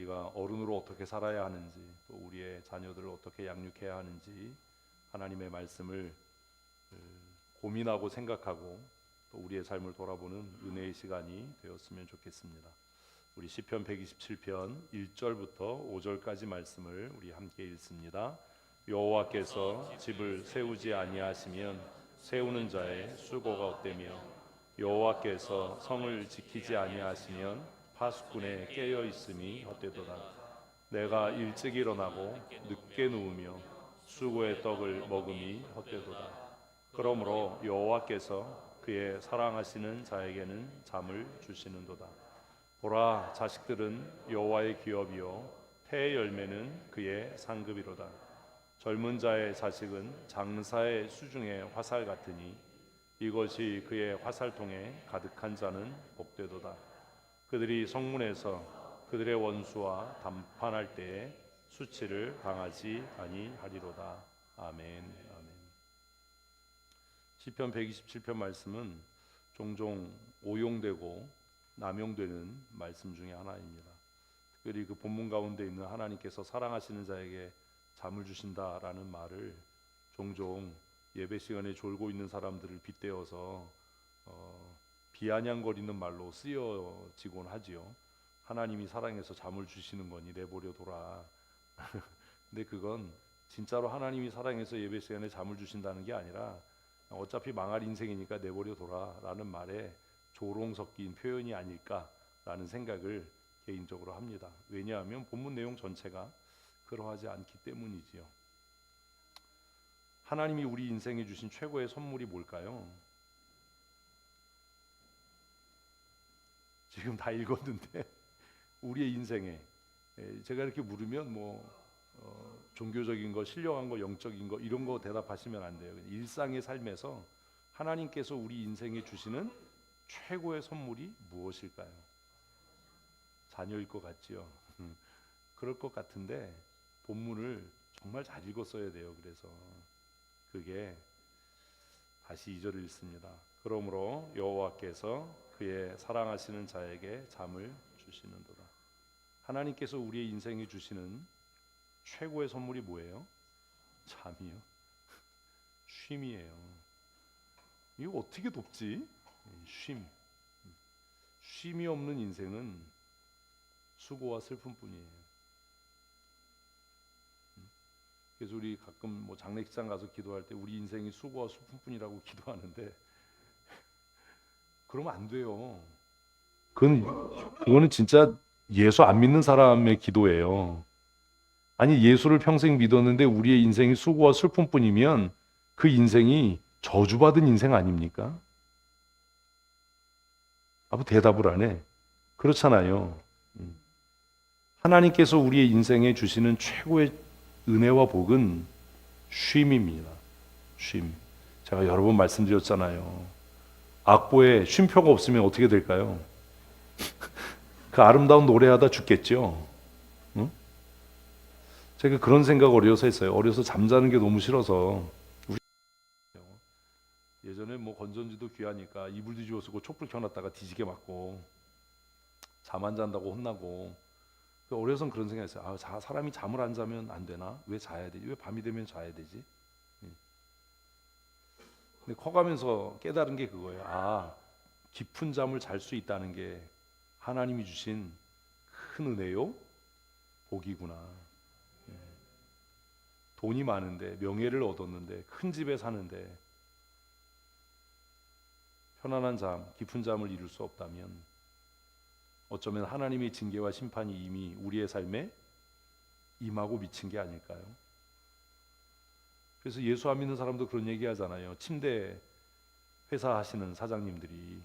우리가 어른으로 어떻게 살아야 하는지, 또 우리의 자녀들을 어떻게 양육해야 하는지 하나님의 말씀을 고민하고 생각하고 또 우리의 삶을 돌아보는 은혜의 시간이 되었으면 좋겠습니다. 우리 시편 127편 1절부터 5절까지 말씀을 우리 함께 읽습니다. 여호와께서 집을 세우지 아니하시면 세우는 자의 수고가 헛되며 여호와께서 성을 지키지 아니하시면 파수꾼의 깨어 있음이 헛되도다. 내가 일찍 일어나고 늦게 누우며 수고의 떡을 먹음이 헛되도다. 그러므로 여호와께서 그의 사랑하시는 자에게는 잠을 주시는도다. 보라, 자식들은 여호와의 기업이요 태의 열매는 그의 상급이로다. 젊은 자의 자식은 장사의 수중의 화살 같으니 이것이 그의 화살통에 가득한 자는 복되도다. 그들이 성문에서 그들의 원수와 담판할 때에 수치를 당하지 아니하리로다. 아멘. 아멘. 시편 127편 말씀은 종종 오용되고 남용되는 말씀 중에 하나입니다. 특별히 그 본문 가운데 있는 하나님께서 사랑하시는 자에게 잠을 주신다라는 말을 종종 예배 시간에 졸고 있는 사람들을 빗대어서 비아냥거리는 말로 쓰여지곤 하지요. 하나님이 사랑해서 잠을 주시는 거니 내버려 둬라. 근데 그건 진짜로 하나님이 사랑해서 예배 시간에 잠을 주신다는 게 아니라 어차피 망할 인생이니까 내버려 둬라라는 말에 조롱 섞인 표현이 아닐까라는 생각을 개인적으로 합니다. 왜냐하면 본문 내용 전체가 그러하지 않기 때문이지요. 하나님이 우리 인생에 주신 최고의 선물이 뭘까요? 지금 다 읽었는데 우리의 인생에 제가 이렇게 물으면 종교적인 거, 신령한 거, 영적인 거 이런 거 대답하시면 안 돼요. 일상의 삶에서 하나님께서 우리 인생에 주시는 최고의 선물이 무엇일까요? 자녀일 것 같지요. 그럴 것 같은데 본문을 정말 잘 읽었어야 돼요. 그래서 그게 다시 2절을 읽습니다. 그러므로 여호와께서 그의 사랑하시는 자에게 잠을 주시는도다. 하나님께서 우리의 인생에 주시는 최고의 선물이 뭐예요? 잠이요. 쉼이에요. 이거 어떻게 돕지? 쉼이 없는 인생은 수고와 슬픔뿐이에요. 그래서 우리 가끔 장례식장 가서 기도할 때 우리 인생이 수고와 슬픔뿐이라고 기도하는데 그러면 안 돼요. 그거는 진짜 예수 안 믿는 사람의 기도예요. 아니, 예수를 평생 믿었는데 우리의 인생이 수고와 슬픔뿐이면 그 인생이 저주받은 인생 아닙니까? 대답을 안 해. 그렇잖아요. 하나님께서 우리의 인생에 주시는 최고의 은혜와 복은 쉼입니다. 쉼. 제가 여러 번 말씀드렸잖아요. 악보에 쉼표가 없으면 어떻게 될까요? 그 아름다운 노래하다 죽겠죠. 응? 제가 그런 생각 어려서 했어요. 어려서 잠자는 게 너무 싫어서. 예전에 건전지도 귀하니까 이불 뒤집어 쓰고 촛불 켜놨다가 뒤지게 맞고 잠 안 잔다고 혼나고. 어려서는 그런 생각했어요. 사람이 잠을 안 자면 안 되나? 왜 자야 되지? 왜 밤이 되면 자야 되지? 근데 커가면서 깨달은 게 그거예요. 깊은 잠을 잘 수 있다는 게 하나님이 주신 큰 은혜요? 복이구나. 돈이 많은데, 명예를 얻었는데, 큰 집에 사는데 편안한 잠, 깊은 잠을 이룰 수 없다면 어쩌면 하나님의 징계와 심판이 이미 우리의 삶에 임하고 미친 게 아닐까요? 그래서 예수 안 믿는 사람도 그런 얘기 하잖아요. 침대 회사 하시는 사장님들이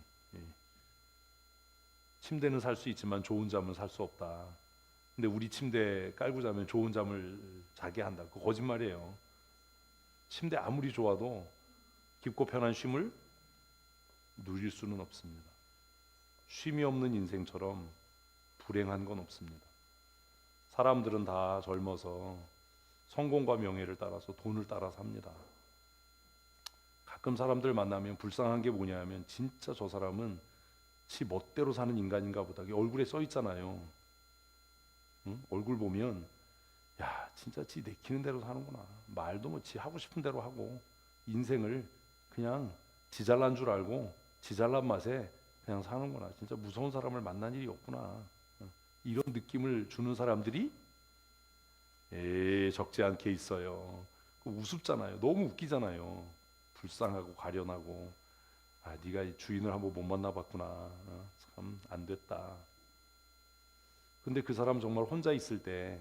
침대는 살 수 있지만 좋은 잠은 살 수 없다. 근데 우리 침대 깔고 자면 좋은 잠을 자게 한다. 그거 거짓말이에요. 침대 아무리 좋아도 깊고 편한 쉼을 누릴 수는 없습니다. 쉼이 없는 인생처럼 불행한 건 없습니다. 사람들은 다 젊어서 성공과 명예를 따라서 돈을 따라 삽니다. 가끔 사람들 만나면 불쌍한 게 뭐냐면 진짜 저 사람은 지 멋대로 사는 인간인가 보다. 얼굴에 써 있잖아요. 응? 얼굴 보면 야 진짜 지 내키는 대로 사는구나. 말도 뭐 지 하고 싶은 대로 하고 인생을 그냥 지 잘난 줄 알고 지 잘난 맛에 그냥 사는구나. 진짜 무서운 사람을 만난 일이 없구나. 이런 느낌을 주는 사람들이 적지 않게 있어요. 우습잖아요. 너무 웃기잖아요. 불쌍하고 가련하고 네가 이 주인을 한번 못 만나봤구나. 참 안 됐다. 근데 그 사람 정말 혼자 있을 때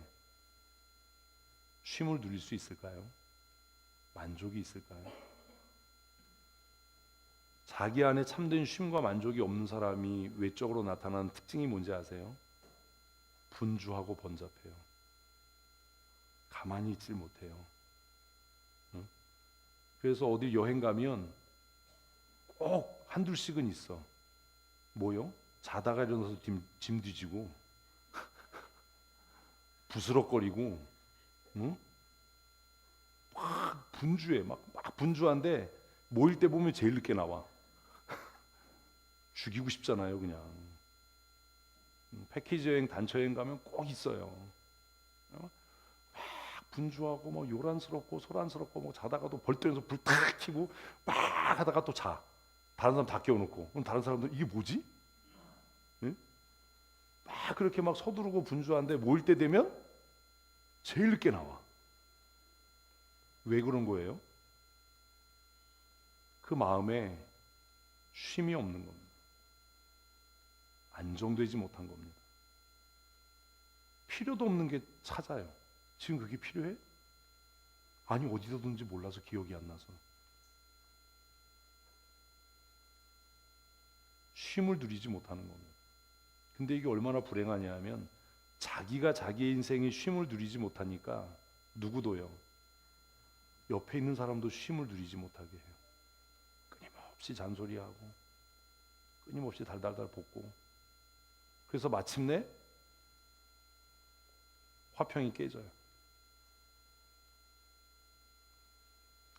쉼을 누릴 수 있을까요? 만족이 있을까요? 자기 안에 참된 쉼과 만족이 없는 사람이 외적으로 나타나는 특징이 뭔지 아세요? 분주하고 번잡해요. 가만히 있질 못해요. 응? 그래서 어디 여행 가면 꼭 한둘씩은 있어. 뭐요? 자다가 일어나서 짐 뒤지고 부스럭거리고 응? 막 분주해. 막 분주한데 모일 때 보면 제일 늦게 나와. 죽이고 싶잖아요 그냥. 패키지 여행 단체 여행 가면 꼭 있어요. 막 분주하고 뭐 요란스럽고 소란스럽고 뭐 자다가도 벌떡해서 불 탁 켜고 막 하다가 또 자. 다른 사람 다 깨워놓고 그럼 다른 사람들 이게 뭐지? 응? 막 그렇게 막 서두르고 분주한데 모일 때 되면 제일 늦게 나와. 왜 그런 거예요? 그 마음에 쉼이 없는 겁니다. 안정되지 못한 겁니다. 필요도 없는 게 찾아요. 지금 그게 필요해? 아니 어디다 둔지 몰라서 기억이 안 나서. 쉼을 누리지 못하는 겁니다. 근데 이게 얼마나 불행하냐 하면 자기가 자기의 인생에 쉼을 누리지 못하니까 누구도요. 옆에 있는 사람도 쉼을 누리지 못하게 해요. 끊임없이 잔소리하고 끊임없이 달달달 볶고 그래서 마침내 화평이 깨져요.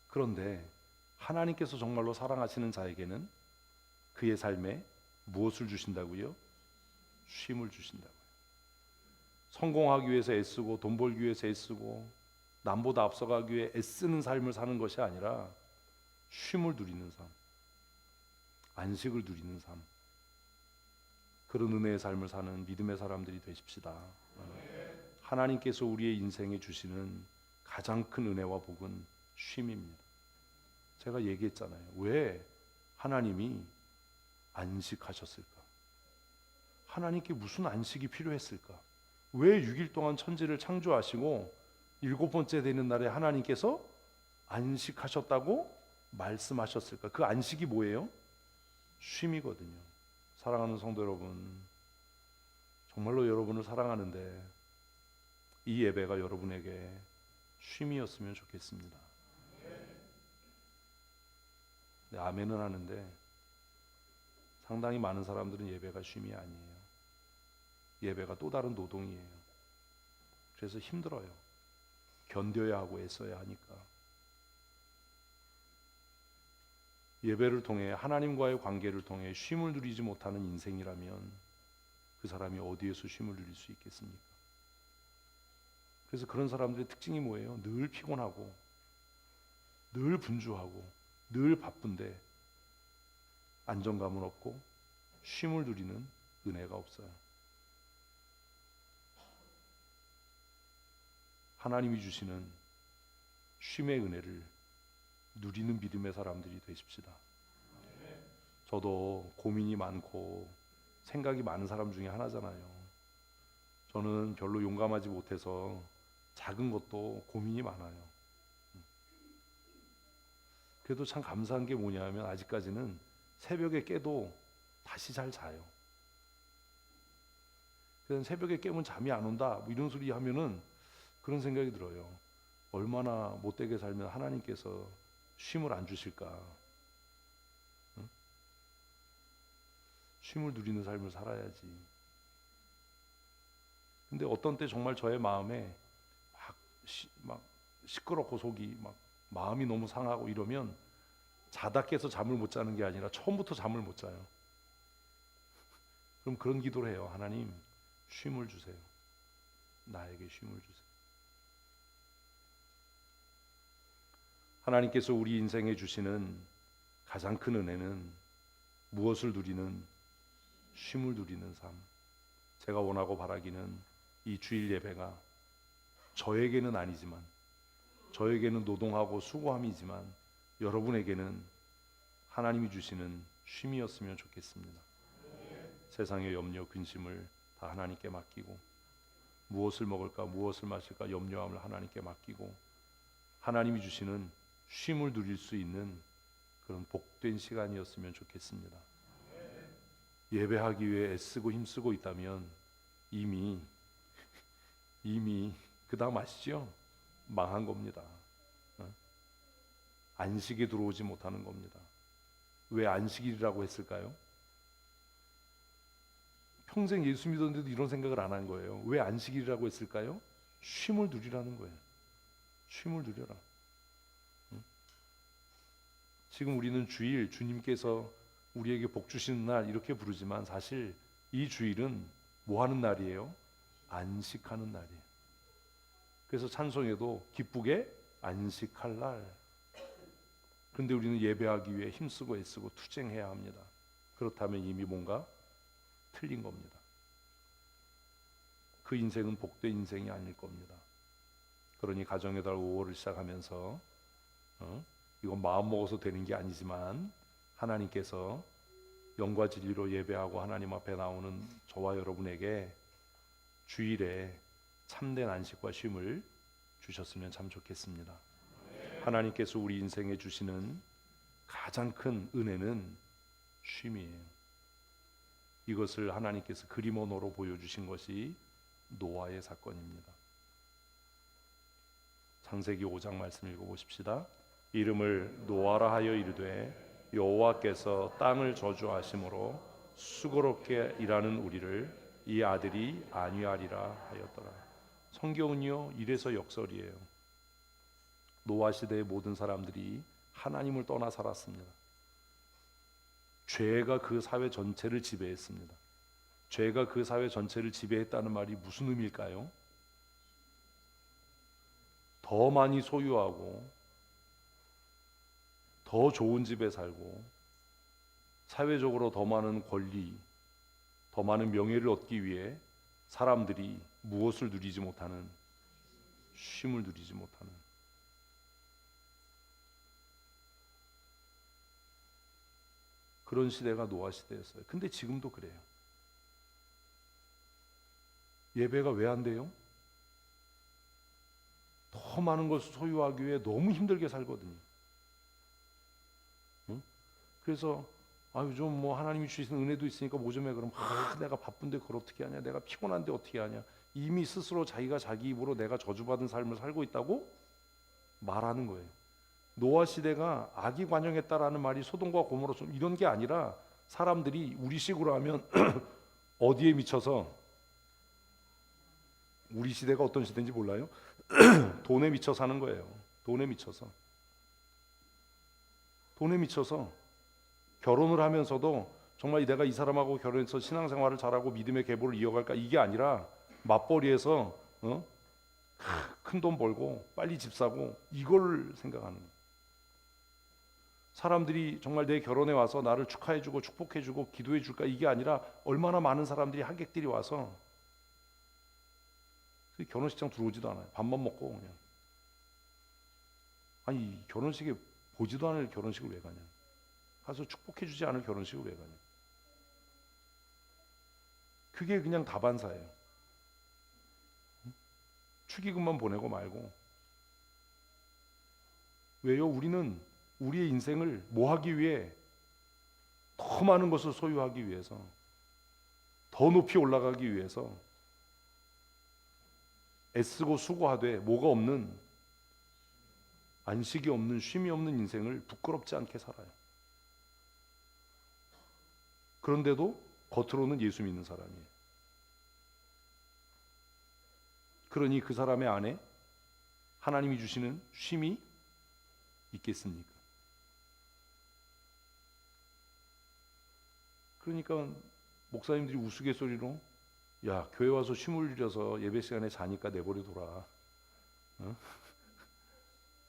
그런데 하나님께서 정말로 사랑하시는 자에게는 그의 삶에 무엇을 주신다고요? 쉼을 주신다고요. 성공하기 위해서 애쓰고 돈 벌기 위해서 애쓰고 남보다 앞서가기 위해 애쓰는 삶을 사는 것이 아니라 쉼을 누리는 삶, 안식을 누리는 삶, 그런 은혜의 삶을 사는 믿음의 사람들이 되십시다. 하나님께서 우리의 인생에 주시는 가장 큰 은혜와 복은 쉼입니다. 제가 얘기했잖아요. 왜 하나님이 안식하셨을까? 하나님께 무슨 안식이 필요했을까? 왜 6일 동안 천지를 창조하시고 7번째 되는 날에 하나님께서 안식하셨다고 말씀하셨을까? 그 안식이 뭐예요? 쉼이거든요. 사랑하는 성도 여러분, 정말로 여러분을 사랑하는데 이 예배가 여러분에게 쉼이었으면 좋겠습니다. 네, 아멘은 하는데 상당히 많은 사람들은 예배가 쉼이 아니에요. 예배가 또 다른 노동이에요. 그래서 힘들어요. 견뎌야 하고 애써야 하니까. 예배를 통해 하나님과의 관계를 통해 쉼을 누리지 못하는 인생이라면 그 사람이 어디에서 쉼을 누릴 수 있겠습니까? 그래서 그런 사람들의 특징이 뭐예요? 늘 피곤하고 늘 분주하고 늘 바쁜데 안정감은 없고 쉼을 누리는 은혜가 없어요. 하나님이 주시는 쉼의 은혜를 누리는 믿음의 사람들이 되십시다. 저도 고민이 많고 생각이 많은 사람 중에 하나잖아요. 저는 별로 용감하지 못해서 작은 것도 고민이 많아요. 그래도 참 감사한 게 뭐냐면 아직까지는 새벽에 깨도 다시 잘 자요. 그래서 새벽에 깨면 잠이 안 온다 뭐 이런 소리 하면은 그런 생각이 들어요. 얼마나 못되게 살면 하나님께서 쉼을 안 주실까. 응? 쉼을 누리는 삶을 살아야지. 근데 어떤 때 정말 저의 마음에 막 시끄럽고 속이 막 마음이 너무 상하고 이러면 자다 깨서 잠을 못 자는 게 아니라 처음부터 잠을 못 자요. 그럼 그런 기도를 해요. 하나님 쉼을 주세요. 나에게 쉼을 주세요. 하나님께서 우리 인생에 주시는 가장 큰 은혜는 무엇을 누리는? 쉼을 누리는 삶. 제가 원하고 바라기는 이 주일 예배가 저에게는 아니지만, 저에게는 노동하고 수고함이지만 여러분에게는 하나님이 주시는 쉼이었으면 좋겠습니다. 세상의 염려, 근심을 다 하나님께 맡기고, 무엇을 먹을까, 무엇을 마실까 염려함을 하나님께 맡기고, 하나님이 주시는 쉼을 누릴 수 있는 그런 복된 시간이었으면 좋겠습니다. 예배하기 위해 애쓰고 힘쓰고 있다면 이미 그 다음 아시죠? 망한 겁니다. 안식에 들어오지 못하는 겁니다. 왜 안식일이라고 했을까요? 평생 예수 믿었는데도 이런 생각을 안 한 거예요. 왜 안식일이라고 했을까요? 쉼을 누리라는 거예요. 쉼을 누려라. 지금 우리는 주일, 주님께서 우리에게 복 주시는 날 이렇게 부르지만 사실 이 주일은 뭐 하는 날이에요? 안식하는 날이에요. 그래서 찬송에도 기쁘게 안식할 날. 그런데 우리는 예배하기 위해 힘쓰고 애쓰고 투쟁해야 합니다. 그렇다면 이미 뭔가 틀린 겁니다. 그 인생은 복된 인생이 아닐 겁니다. 그러니 가정의 달 5월을 시작하면서 이건 마음 먹어서 되는 게 아니지만 하나님께서 영과 진리로 예배하고 하나님 앞에 나오는 저와 여러분에게 주일에 참된 안식과 쉼을 주셨으면 참 좋겠습니다. 하나님께서 우리 인생에 주시는 가장 큰 은혜는 쉼이에요. 이것을 하나님께서 그림 언어로 보여주신 것이 노아의 사건입니다. 창세기 5장 말씀 읽어보십시다. 이름을 노아라 하여 이르되 여호와께서 땅을 저주하심으로 수고롭게 일하는 우리를 이 아들이 안위하리라 하였더라. 성경은요 이래서 역설이에요. 노아 시대의 모든 사람들이 하나님을 떠나 살았습니다. 죄가 그 사회 전체를 지배했습니다. 죄가 그 사회 전체를 지배했다는 말이 무슨 의미일까요? 더 많이 소유하고 더 좋은 집에 살고 사회적으로 더 많은 권리, 더 많은 명예를 얻기 위해 사람들이 무엇을 누리지 못하는? 쉼을 누리지 못하는. 그런 시대가 노아 시대였어요. 근데 지금도 그래요. 예배가 왜 안 돼요? 더 많은 것을 소유하기 위해 너무 힘들게 살거든요. 응? 그래서 좀 뭐 하나님이 주시는 은혜도 있으니까 뭐 좀 해. 그럼 내가 바쁜데 그걸 어떻게 하냐, 내가 피곤한데 어떻게 하냐. 이미 스스로 자기가 자기 입으로 내가 저주받은 삶을 살고 있다고 말하는 거예요. 노아 시대가 악이 관영했다라는 말이 소돔과 고모라 좀 이런 게 아니라 사람들이 우리식으로 하면 어디에 미쳐서, 우리 시대가 어떤 시대인지 몰라요? 돈에 미쳐 사는 거예요. 돈에 미쳐서 결혼을 하면서도 정말 내가 이 사람하고 결혼해서 신앙생활을 잘하고 믿음의 계보를 이어갈까, 이게 아니라 맞벌이해서 큰 돈 벌고 빨리 집 사고 이걸 생각하는 거예요. 사람들이 정말 내 결혼에 와서 나를 축하해주고 축복해주고 기도해줄까, 이게 아니라 얼마나 많은 사람들이 하객들이 와서 결혼식장 들어오지도 않아요. 밥만 먹고 그냥. 아니 결혼식에 보지도 않을 결혼식을 왜 가냐, 가서 축복해주지 않을 결혼식을 왜 가냐. 그게 그냥 다반사예요. 축의금만 보내고 말고. 왜요? 우리는 우리의 인생을 뭐 하기 위해? 더 많은 것을 소유하기 위해서, 더 높이 올라가기 위해서 애쓰고 수고하되 뭐가 없는, 안식이 없는, 쉼이 없는 인생을 부끄럽지 않게 살아요. 그런데도 겉으로는 예수 믿는 사람이에요. 그러니 그 사람의 안에 하나님이 주시는 쉼이 있겠습니까? 그러니까 목사님들이 우스갯소리로 야, 교회 와서 쉼을 들여서 예배 시간에 자니까 내버려둬라. 어?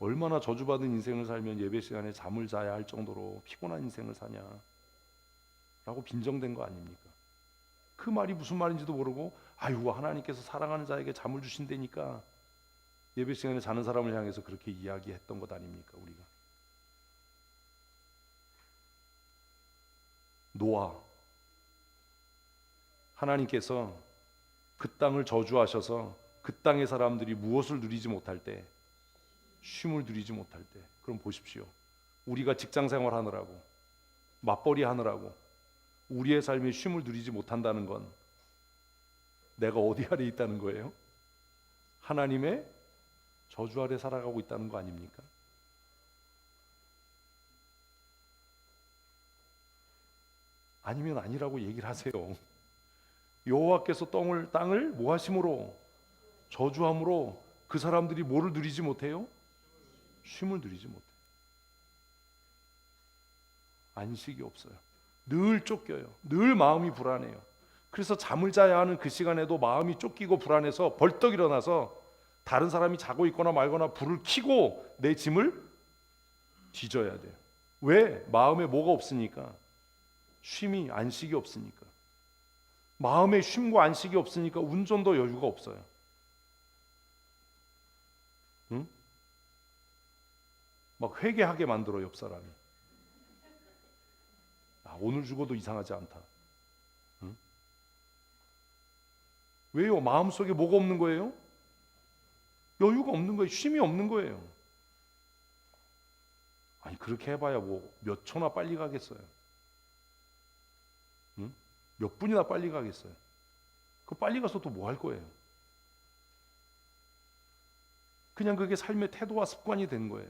얼마나 저주받은 인생을 살면 예배 시간에 잠을 자야 할 정도로 피곤한 인생을 사냐 라고 빈정된 거 아닙니까? 그 말이 무슨 말인지도 모르고 아이고 하나님께서 사랑하는 자에게 잠을 주신다니까 예배 시간에 자는 사람을 향해서 그렇게 이야기했던 것 아닙니까? 우리가 노아, 하나님께서 그 땅을 저주하셔서 그 땅의 사람들이 무엇을 누리지 못할 때, 쉼을 누리지 못할 때, 그럼 보십시오. 우리가 직장 생활하느라고 맞벌이 하느라고 우리의 삶에 쉼을 누리지 못한다는 건 내가 어디 아래 있다는 거예요? 하나님의 저주 아래 살아가고 있다는 거 아닙니까? 아니면 아니라고 얘기를 하세요. 여호와께서 땅을 뭐 하심으로? 저주함으로 그 사람들이 뭐를 누리지 못해요? 쉼을 누리지 못해요. 안식이 없어요. 늘 쫓겨요. 늘 마음이 불안해요. 그래서 잠을 자야 하는 그 시간에도 마음이 쫓기고 불안해서 벌떡 일어나서 다른 사람이 자고 있거나 말거나 불을 켜고 내 짐을 뒤져야 돼요. 왜? 마음에 뭐가 없으니까. 쉼이, 안식이 없으니까. 마음에 쉼과 안식이 없으니까 운전도 여유가 없어요. 응? 막 회개하게 만들어 옆 사람이. 오늘 죽어도 이상하지 않다. 응? 왜요? 마음속에 뭐가 없는 거예요? 여유가 없는 거예요. 쉼이 없는 거예요. 아니 그렇게 해봐야 뭐 몇 초나 빨리 가겠어요. 응? 몇 분이나 빨리 가겠어요. 그 빨리 가서 또 뭐 할 거예요? 그냥 그게 삶의 태도와 습관이 된 거예요.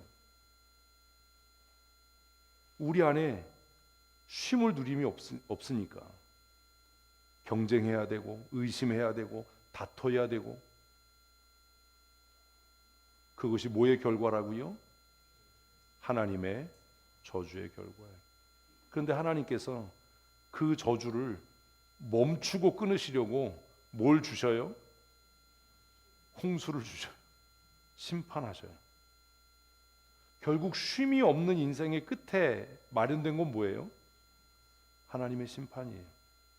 우리 안에 쉼을 누림이 없으니까 경쟁해야 되고 의심해야 되고 다퉈야 되고 그것이 뭐의 결과라고요? 하나님의 저주의 결과예요. 그런데 하나님께서 그 저주를 멈추고 끊으시려고 뭘 주셔요? 홍수를 주셔요. 심판하셔요. 결국 쉼이 없는 인생의 끝에 마련된 건 뭐예요? 하나님의 심판이에요.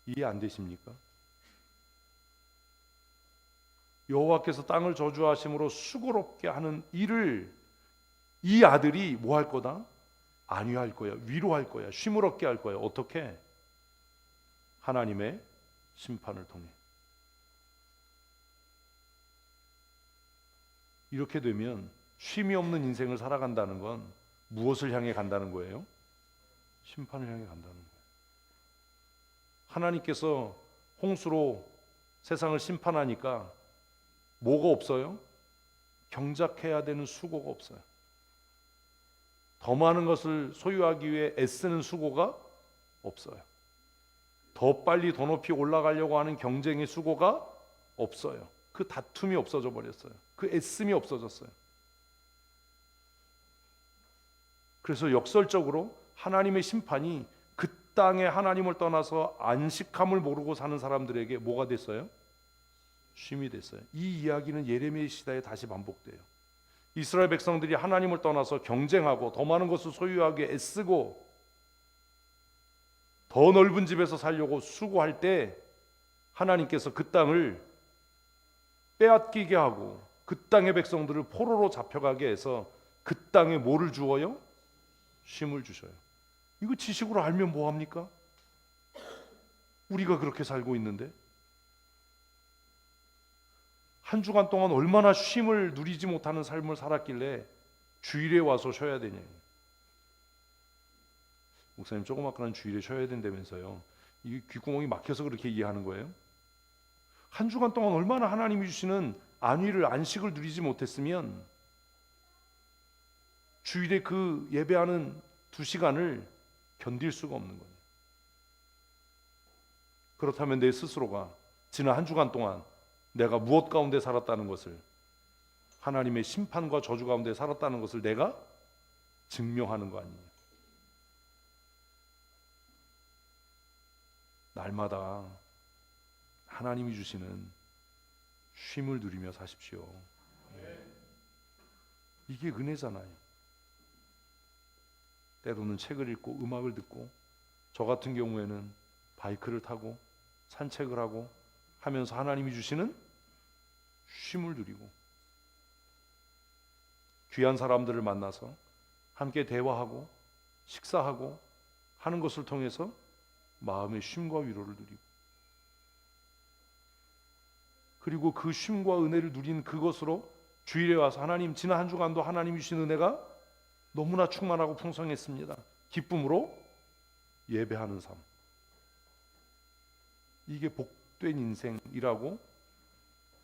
이해 안 되십니까? 여호와께서 땅을 저주하심으로 수고롭게 하는 일을 이 아들이 뭐 할 거다? 안위할 거야. 위로할 거야. 쉼을 얻게 할 거야. 어떻게? 하나님의 심판을 통해. 이렇게 되면 쉼이 없는 인생을 살아간다는 건 무엇을 향해 간다는 거예요? 심판을 향해 간다는 거예요. 하나님께서 홍수로 세상을 심판하니까 뭐가 없어요? 경작해야 되는 수고가 없어요. 더 많은 것을 소유하기 위해 애쓰는 수고가 없어요. 더 빨리 더 높이 올라가려고 하는 경쟁의 수고가 없어요. 그 다툼이 없어져 버렸어요. 그 애씀이 없어졌어요. 그래서 역설적으로 하나님의 심판이 그 땅에 하나님을 떠나서 안식함을 모르고 사는 사람들에게 뭐가 됐어요? 쉼이 됐어요. 이 이야기는 예레미야 시대에 다시 반복돼요. 이스라엘 백성들이 하나님을 떠나서 경쟁하고 더 많은 것을 소유하기 위해 애쓰고 더 넓은 집에서 살려고 수고할 때 하나님께서 그 땅을 빼앗기게 하고 그 땅의 백성들을 포로로 잡혀가게 해서 그 땅에 뭐를 주어요? 쉼을 주셔요. 이거 지식으로 알면 뭐합니까? 우리가 그렇게 살고 있는데 한 주간 동안 얼마나 쉼을 누리지 못하는 삶을 살았길래 주일에 와서 쉬어야 되냐. 목사님 조그맣게는 주일에 쉬어야 된다면서요. 이게 귓구멍이 막혀서 그렇게 이해하는 거예요? 한 주간 동안 얼마나 하나님이 주시는 안위를 안식을 누리지 못했으면 주일에 그 예배하는 2시간을 견딜 수가 없는 거예요. 그렇다면 내 스스로가 지난 한 주간 동안 내가 무엇 가운데 살았다는 것을, 하나님의 심판과 저주 가운데 살았다는 것을 내가 증명하는 거 아니에요. 하나님이 주시는 쉼을 누리며 사십시오. 이게 은혜잖아요. 때로는 책을 읽고 음악을 듣고, 저 같은 경우에는 바이크를 타고 산책을 하고 하면서 하나님이 주시는 쉼을 누리고, 귀한 사람들을 만나서 함께 대화하고 식사하고 하는 것을 통해서 마음의 쉼과 위로를 누리고, 그리고 그 쉼과 은혜를 누린 그것으로 주일에 와서 하나님, 지난 한 주간도 하나님이 주신 은혜가 너무나 충만하고 풍성했습니다. 기쁨으로 예배하는 삶, 이게 복된 인생이라고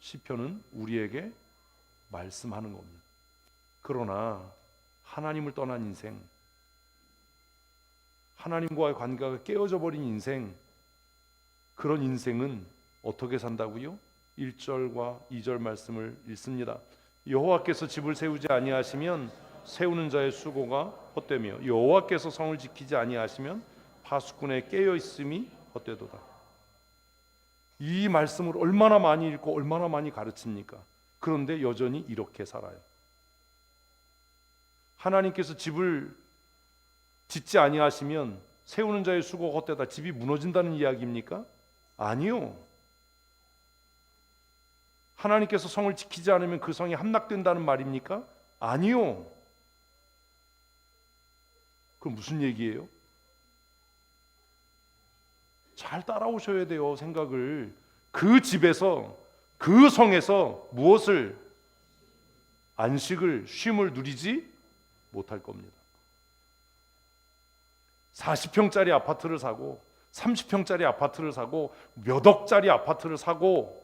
시편은 우리에게 말씀하는 겁니다. 그러나 하나님을 떠난 인생, 하나님과의 관계가 깨어져 버린 인생, 그런 인생은 어떻게 산다고요? 1절과 2절 말씀을 읽습니다. 여호와께서 집을 세우지 아니하시면 세우는 자의 수고가 헛되며, 여호와께서 성을 지키지 아니하시면 파수꾼의 깨어 있음이 헛되도다. 이 말씀을 얼마나 많이 읽고 얼마나 많이 가르칩니까? 그런데 여전히 이렇게 살아요. 하나님께서 집을 짓지 아니하시면 세우는 자의 수고가 헛되다. 집이 무너진다는 이야기입니까? 아니요. 하나님께서 성을 지키지 않으면 그 성이 함락된다는 말입니까? 아니요. 그럼 무슨 얘기예요? 잘 따라오셔야 돼요. 생각을. 그 집에서, 그 성에서 무엇을, 안식을, 쉼을 누리지 못할 겁니다. 40평짜리 아파트를 사고 30평짜리 아파트를 사고 몇 억짜리 아파트를 사고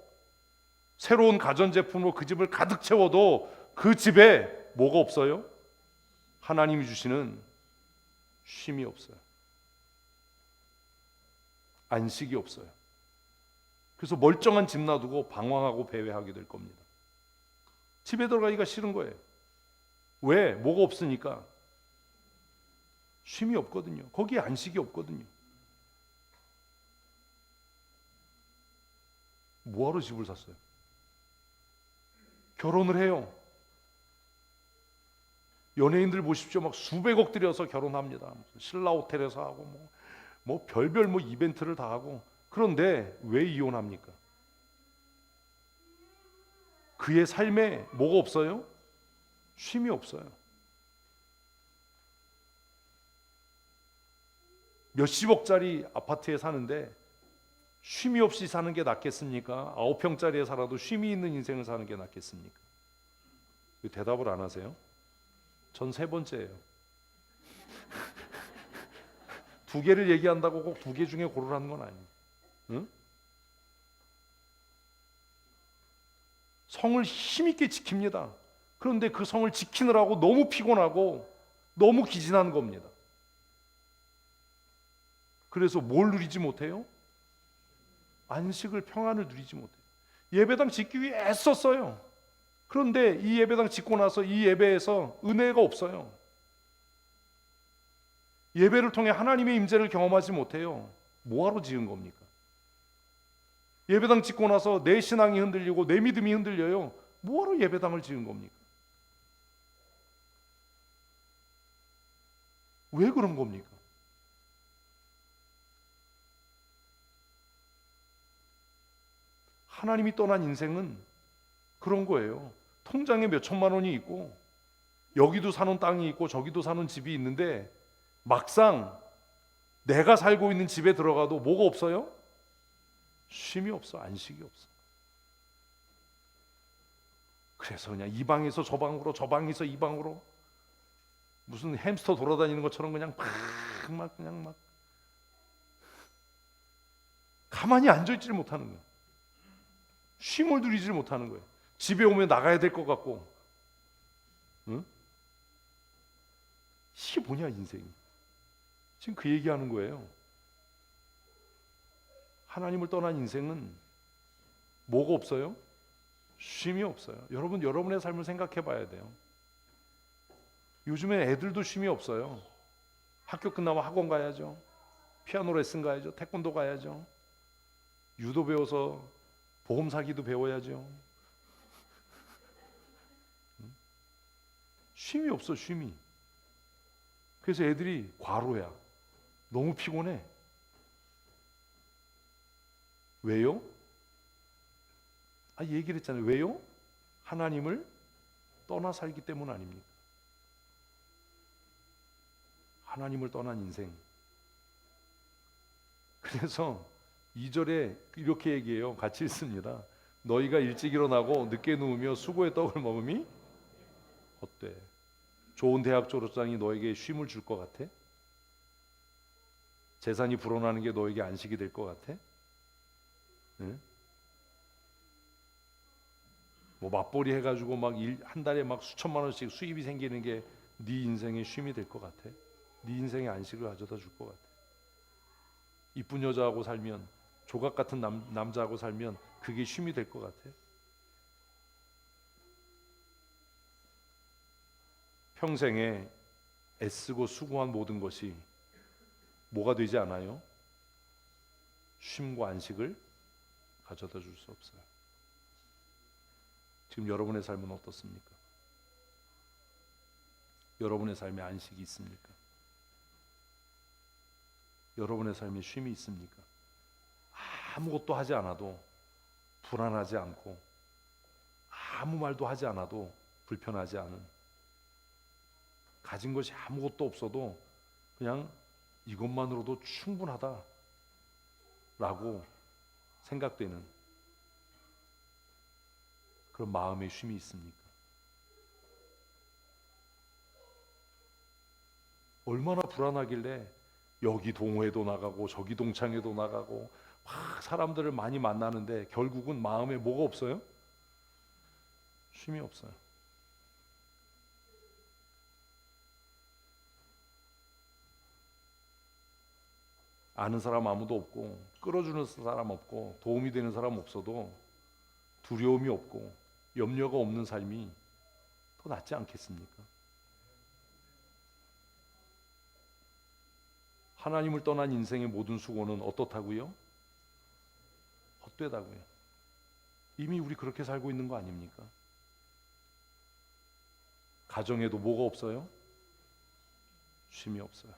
새로운 가전제품으로 그 집을 가득 채워도 그 집에 뭐가 없어요? 하나님이 주시는 쉼이 없어요. 안식이 없어요. 그래서 멀쩡한 집 놔두고 방황하고 배회하게 될 겁니다. 집에 들어가기가 싫은 거예요. 왜? 뭐가 없으니까. 쉼이 없거든요. 거기에 안식이 없거든요. 뭐하러 집을 샀어요? 결혼을 해요. 연예인들 보십시오. 막 수백억 들여서 결혼합니다. 신라 호텔에서 하고 뭐 별별 이벤트를 다 하고. 그런데 왜 이혼합니까? 그의 삶에 뭐가 없어요? 쉼이 없어요. 몇십억짜리 아파트에 사는데 쉼이 없이 사는 게 낫겠습니까? 9평짜리에 살아도 쉼이 있는 인생을 사는 게 낫겠습니까? 왜 대답을 안 하세요? 전 세 번째예요. 두 개를 얘기한다고 꼭 두 개 중에 고르라는 건 아니에요. 응? 성을 힘있게 지킵니다. 그런데 그 성을 지키느라고 너무 피곤하고 너무 기진한 겁니다. 그래서 뭘 누리지 못해요? 안식을, 평안을 누리지 못해요. 예배당 짓기 위해 애썼어요. 그런데 이 예배당 짓고 나서 이 예배에서 은혜가 없어요. 예배를 통해 하나님의 임재를 경험하지 못해요. 뭐하러 지은 겁니까? 예배당 짓고 나서 내 신앙이 흔들리고 내 믿음이 흔들려요. 뭐하러 예배당을 지은 겁니까? 왜 그런 겁니까? 하나님이 떠난 인생은 그런 거예요. 통장에 몇 천만 원이 있고 여기도 사는 땅이 있고 저기도 사는 집이 있는데 막상 내가 살고 있는 집에 들어가도 뭐가 없어요? 쉼이 없어. 안식이 없어. 그래서 그냥 이 방에서 저 방으로, 저 방에서 이 방으로 무슨 햄스터 돌아다니는 것처럼 그냥 막 가만히 앉아있지를 못하는 거예요. 쉼을 누리지를 못하는 거예요. 집에 오면 나가야 될 것 같고, 응? 이게 뭐냐 인생이. 지금 그 얘기하는 거예요. 하나님을 떠난 인생은 뭐가 없어요? 쉼이 없어요. 여러분, 여러분의 삶을 생각해 봐야 돼요. 요즘에 애들도 쉼이 없어요. 학교 끝나면 학원 가야죠. 피아노 레슨 가야죠. 태권도 가야죠. 유도 배워서 보험 사기도 배워야죠. 쉼이 없어, 쉼이. 그래서 애들이 과로야. 너무 피곤해. 왜요? 얘기를 했잖아요. 왜요? 하나님을 떠나 살기 때문 아닙니까? 하나님을 떠난 인생. 그래서 2절에 이렇게 얘기해요. 같이 읽습니다. 너희가 일찍 일어나고 늦게 누우며 수고의 떡을 먹음이 어때? 좋은 대학 졸업장이 너에게 쉼을 줄 것 같아? 재산이 불어나는 게 너에게 안식이 될 것 같아? 응? 뭐 맞벌이 해가지고 막 한 달에 막 수천만 원씩 수입이 생기는 게 네 인생의 쉼이 될 것 같아? 네 인생의 안식을 가져다 줄 것 같아? 이쁜 여자하고 살면, 조각 같은 남자하고 살면 그게 쉼이 될 것 같아? 평생에 애쓰고 수고한 모든 것이 뭐가 되지 않아요? 쉼과 안식을 가져다 줄 수 없어요. 지금 여러분의 삶은 어떻습니까? 여러분의 삶에 안식이 있습니까? 여러분의 삶에 쉼이 있습니까? 아무것도 하지 않아도 불안하지 않고, 아무 말도 하지 않아도 불편하지 않은, 가진 것이 아무것도 없어도 그냥 이것만으로도 충분하다라고 생각되는 그런 마음의 쉼이 있습니까? 얼마나 불안하길래 여기 동호회도 나가고 저기 동창회도 나가고 막 사람들을 많이 만나는데 결국은 마음에 뭐가 없어요? 쉼이 없어요. 아는 사람 아무도 없고, 끌어주는 사람 없고, 도움이 되는 사람 없어도 두려움이 없고 염려가 없는 삶이 더 낫지 않겠습니까? 하나님을 떠난 인생의 모든 수고는 어떻다고요? 헛되다고요. 이미 우리 그렇게 살고 있는 거 아닙니까? 가정에도 뭐가 없어요? 쉼이 없어요.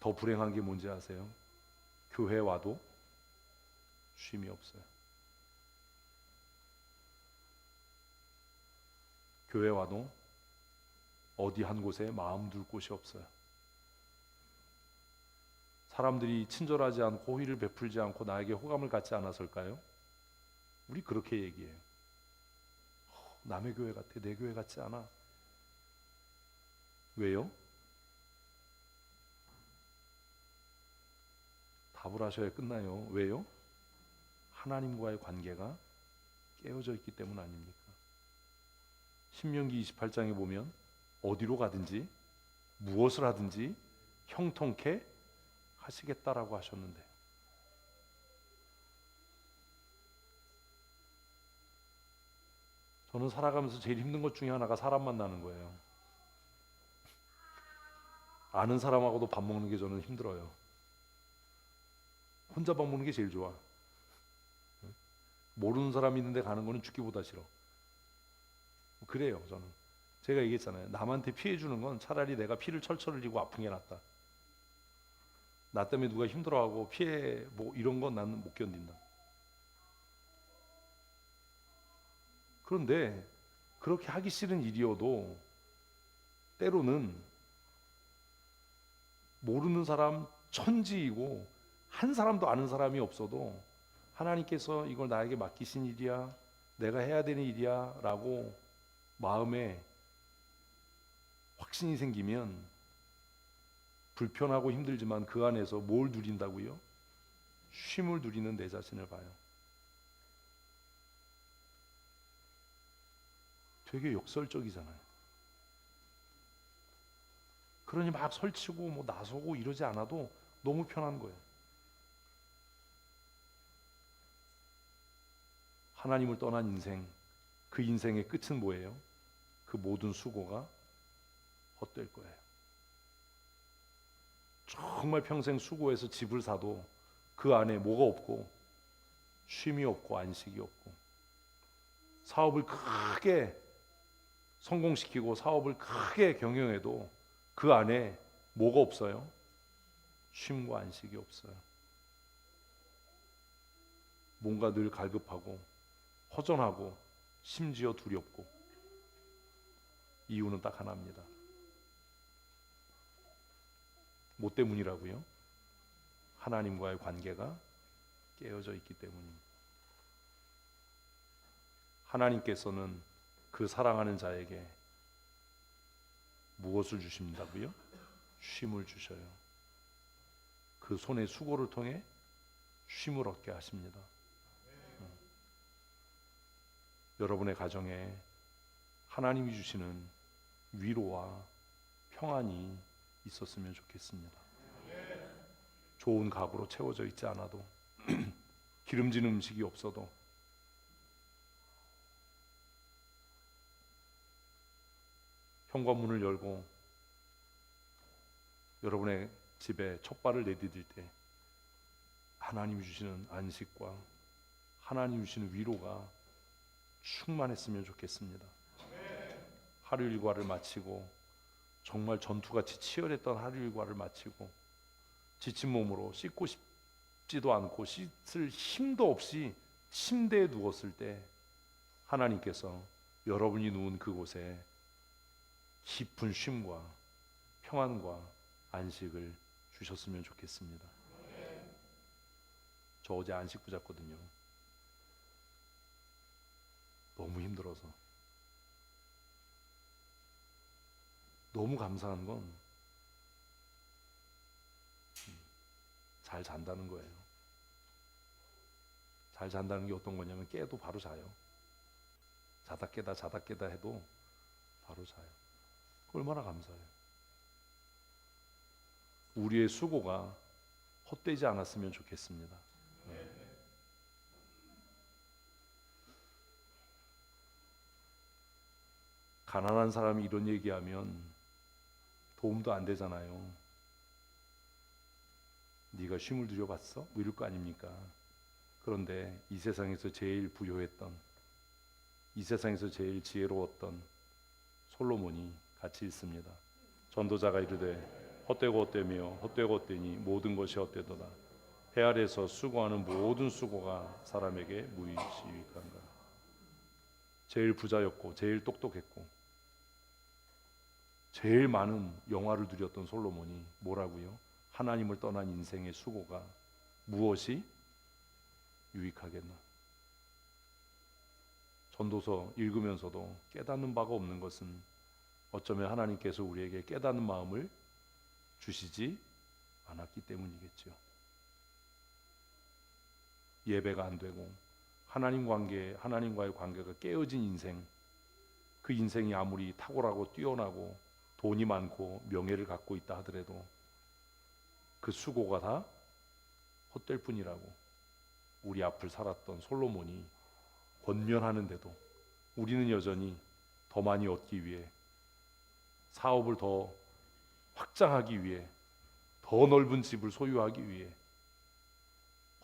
더 불행한 게 뭔지 아세요? 교회 와도 쉼이 없어요. 교회 와도 어디 한 곳에 마음 둘 곳이 없어요. 사람들이 친절하지 않고 호의를 베풀지 않고 나에게 호감을 갖지 않아서일까요? 우리 그렇게 얘기해요. 남의 교회 같아, 내 교회 같지 않아. 왜요? 답을 하셔야 끝나요. 왜요? 하나님과의 관계가 깨어져 있기 때문 아닙니까? 신명기 28장에 보면 어디로 가든지 무엇을 하든지 형통케 하시겠다라고 하셨는데, 저는 살아가면서 제일 힘든 것 중에 하나가 사람 만나는 거예요. 아는 사람하고도 밥 먹는 게 저는 힘들어요. 혼자 밥 먹는 게 제일 좋아. 모르는 사람 있는데 가는 거는 죽기보다 싫어. 그래요, 저는. 제가 얘기했잖아요. 남한테 피해 주는 건 차라리 내가 피를 철철 흘리고 아픈 게 낫다. 나 때문에 누가 힘들어하고 피해 뭐 이런 건 나는 못 견딘다. 그런데 그렇게 하기 싫은 일이어도 때로는 모르는 사람 천지이고 한 사람도 아는 사람이 없어도 하나님께서 이걸 나에게 맡기신 일이야, 내가 해야 되는 일이야 라고 마음에 확신이 생기면 불편하고 힘들지만 그 안에서 뭘 누린다고요? 쉼을 누리는 내 자신을 봐요. 되게 역설적이잖아요. 그러니 막 설치고 뭐 나서고 이러지 않아도 너무 편한 거예요. 하나님을 떠난 인생, 그 인생의 끝은 뭐예요? 그 모든 수고가 헛될 거예요. 정말 평생 수고해서 집을 사도 그 안에 뭐가 없고 쉼이 없고 안식이 없고, 사업을 크게 성공시키고 사업을 크게 경영해도 그 안에 뭐가 없어요? 쉼과 안식이 없어요. 뭔가 늘 갈급하고 허전하고 심지어 두렵고. 이유는 딱 하나입니다. 뭐 때문이라고요? 하나님과의 관계가 깨어져 있기 때문입니다. 하나님께서는 그 사랑하는 자에게 무엇을 주신다고요? 쉼을 주셔요. 그 손의 수고를 통해 쉼을 얻게 하십니다. 여러분의 가정에 하나님이 주시는 위로와 평안이 있었으면 좋겠습니다. 좋은 가구로 채워져 있지 않아도 기름진 음식이 없어도 현관문을 열고 여러분의 집에 첫 발을 내디딜 때 하나님이 주시는 안식과 하나님이 주시는 위로가 충만했으면 좋겠습니다. 하루 일과를 마치고 정말 전투같이 치열했던 하루 일과를 마치고 지친 몸으로 씻고 싶지도 않고 씻을 힘도 없이 침대에 누웠을 때 하나님께서 여러분이 누운 그곳에 깊은 쉼과 평안과 안식을 주셨으면 좋겠습니다. 저 어제 안식 붙잡거든요. 너무 힘들어서. 너무 감사한 건 잘 잔다는 거예요. 잘 잔다는 게 어떤 거냐면 깨도 바로 자요. 자다 깨다 해도 바로 자요. 얼마나 감사해요. 우리의 수고가 헛되지 않았으면 좋겠습니다. 가난한 사람이 이런 얘기하면 도움도 안 되잖아요. 네가 쉼을 들여봤어? 뭐 이럴 거 아닙니까? 그런데 이 세상에서 제일 부유했던, 이 세상에서 제일 지혜로웠던 솔로몬이 같이 있습니다. 전도자가 이르되 헛되고 헛되며 헛되고 헛되니 모든 것이 헛되도다. 해 아래서 수고하는 모든 수고가 사람에게 무의시 유익한가. 제일 부자였고 제일 똑똑했고 제일 많은 영화를 누렸던 솔로몬이 뭐라고요? 하나님을 떠난 인생의 수고가 무엇이 유익하겠나. 전도서 읽으면서도 깨닫는 바가 없는 것은 어쩌면 하나님께서 우리에게 깨닫는 마음을 주시지 않았기 때문이겠죠. 예배가 안 되고 하나님과의 관계가 깨어진 인생, 그 인생이 아무리 탁월하고 뛰어나고 돈이 많고 명예를 갖고 있다 하더라도 그 수고가 다 헛될 뿐이라고 우리 앞을 살았던 솔로몬이 권면하는데도 우리는 여전히 더 많이 얻기 위해, 사업을 더 확장하기 위해, 더 넓은 집을 소유하기 위해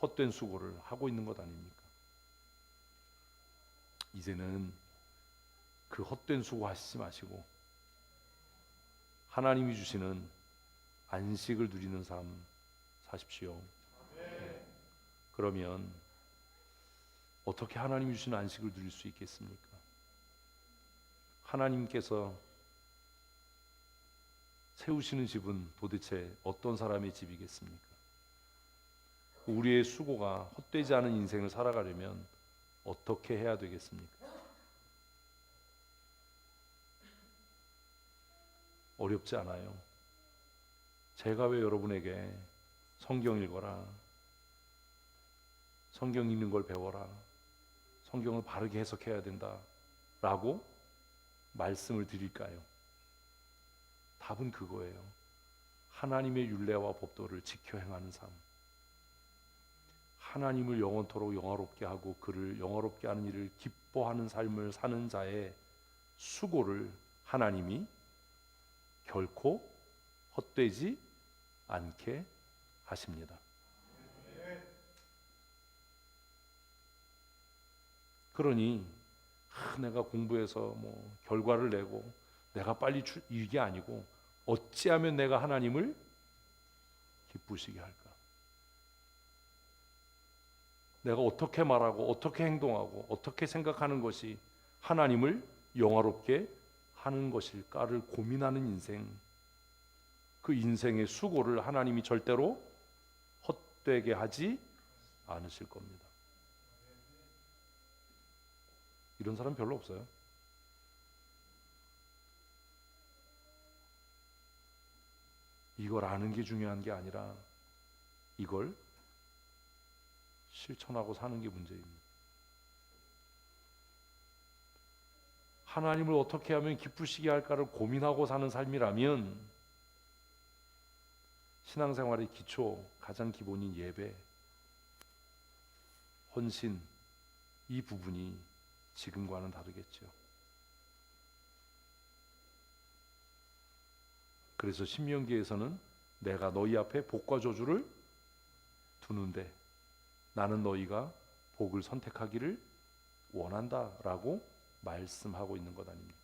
헛된 수고를 하고 있는 것 아닙니까? 이제는 그 헛된 수고 하시지 마시고 하나님이 주시는 안식을 누리는 삶 사십시오. 그러면 어떻게 하나님이 주시는 안식을 누릴 수 있겠습니까? 하나님께서 세우시는 집은 도대체 어떤 사람의 집이겠습니까? 우리의 수고가 헛되지 않은 인생을 살아가려면 어떻게 해야 되겠습니까? 어렵지 않아요. 제가 왜 여러분에게 성경 읽어라, 성경 읽는 걸 배워라, 성경을 바르게 해석해야 된다 라고 말씀을 드릴까요? 답은 그거예요. 하나님의 율례와 법도를 지켜 행하는 삶, 하나님을 영원토록 영화롭게 하고 그를 영화롭게 하는 일을 기뻐하는 삶을 사는 자의 수고를 하나님이 결코 헛되지 않게 하십니다. 그러니 내가 공부해서 뭐 결과를 내고 내가 빨리 이게 아니고 어찌하면 내가 하나님을 기쁘시게 할까? 내가 어떻게 말하고 어떻게 행동하고 어떻게 생각하는 것이 하나님을 영화롭게 하는 것일까를 고민하는 인생, 그 인생의 수고를 하나님이 절대로 헛되게 하지 않으실 겁니다. 이런 사람 별로 없어요. 이걸 아는 게 중요한 게 아니라 이걸 실천하고 사는 게 문제입니다. 하나님을 어떻게 하면 기쁘시게 할까를 고민하고 사는 삶이라면 신앙생활의 기초, 가장 기본인 예배, 헌신, 이 부분이 지금과는 다르겠죠. 그래서 신명기에서는 내가 너희 앞에 복과 저주를 두는데 나는 너희가 복을 선택하기를 원한다라고 말씀하고 있는 것 아닙니까?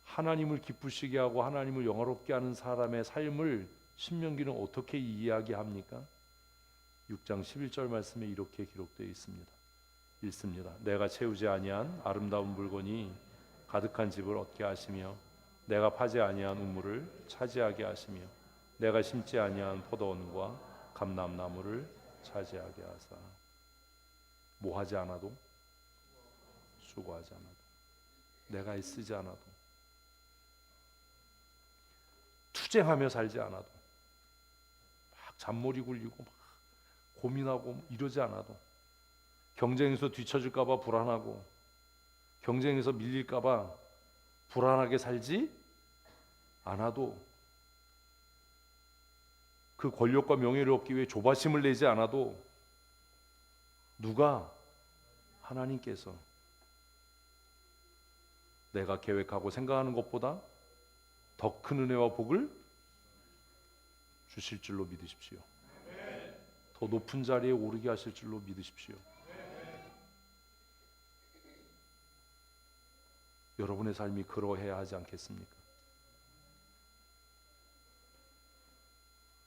하나님을 기쁘시게 하고 하나님을 영화롭게 하는 사람의 삶을 신명기는 어떻게 이야기합니까? 6장 11절 말씀에 이렇게 기록되어 있습니다. 읽습니다. 내가 채우지 아니한 아름다운 물건이 가득한 집을 얻게 하시며 내가 파지 아니한 우물을 차지하게 하시며 내가 심지 아니한 포도원과 감람나무를 차지하게 하사. 뭐 하지 않아도, 수고하지 않아도, 내가 애쓰지 않아도, 투쟁하며 살지 않아도, 막 잔머리 굴리고 막 고민하고 이러지 않아도, 경쟁에서 뒤처질까 봐 불안하고 경쟁에서 밀릴까 봐 불안하게 살지 않아도, 그 권력과 명예를 얻기 위해 조바심을 내지 않아도, 누가? 하나님께서 내가 계획하고 생각하는 것보다 더 큰 은혜와 복을 주실 줄로 믿으십시오. 더 높은 자리에 오르게 하실 줄로 믿으십시오. 여러분의 삶이 그러해야 하지 않겠습니까?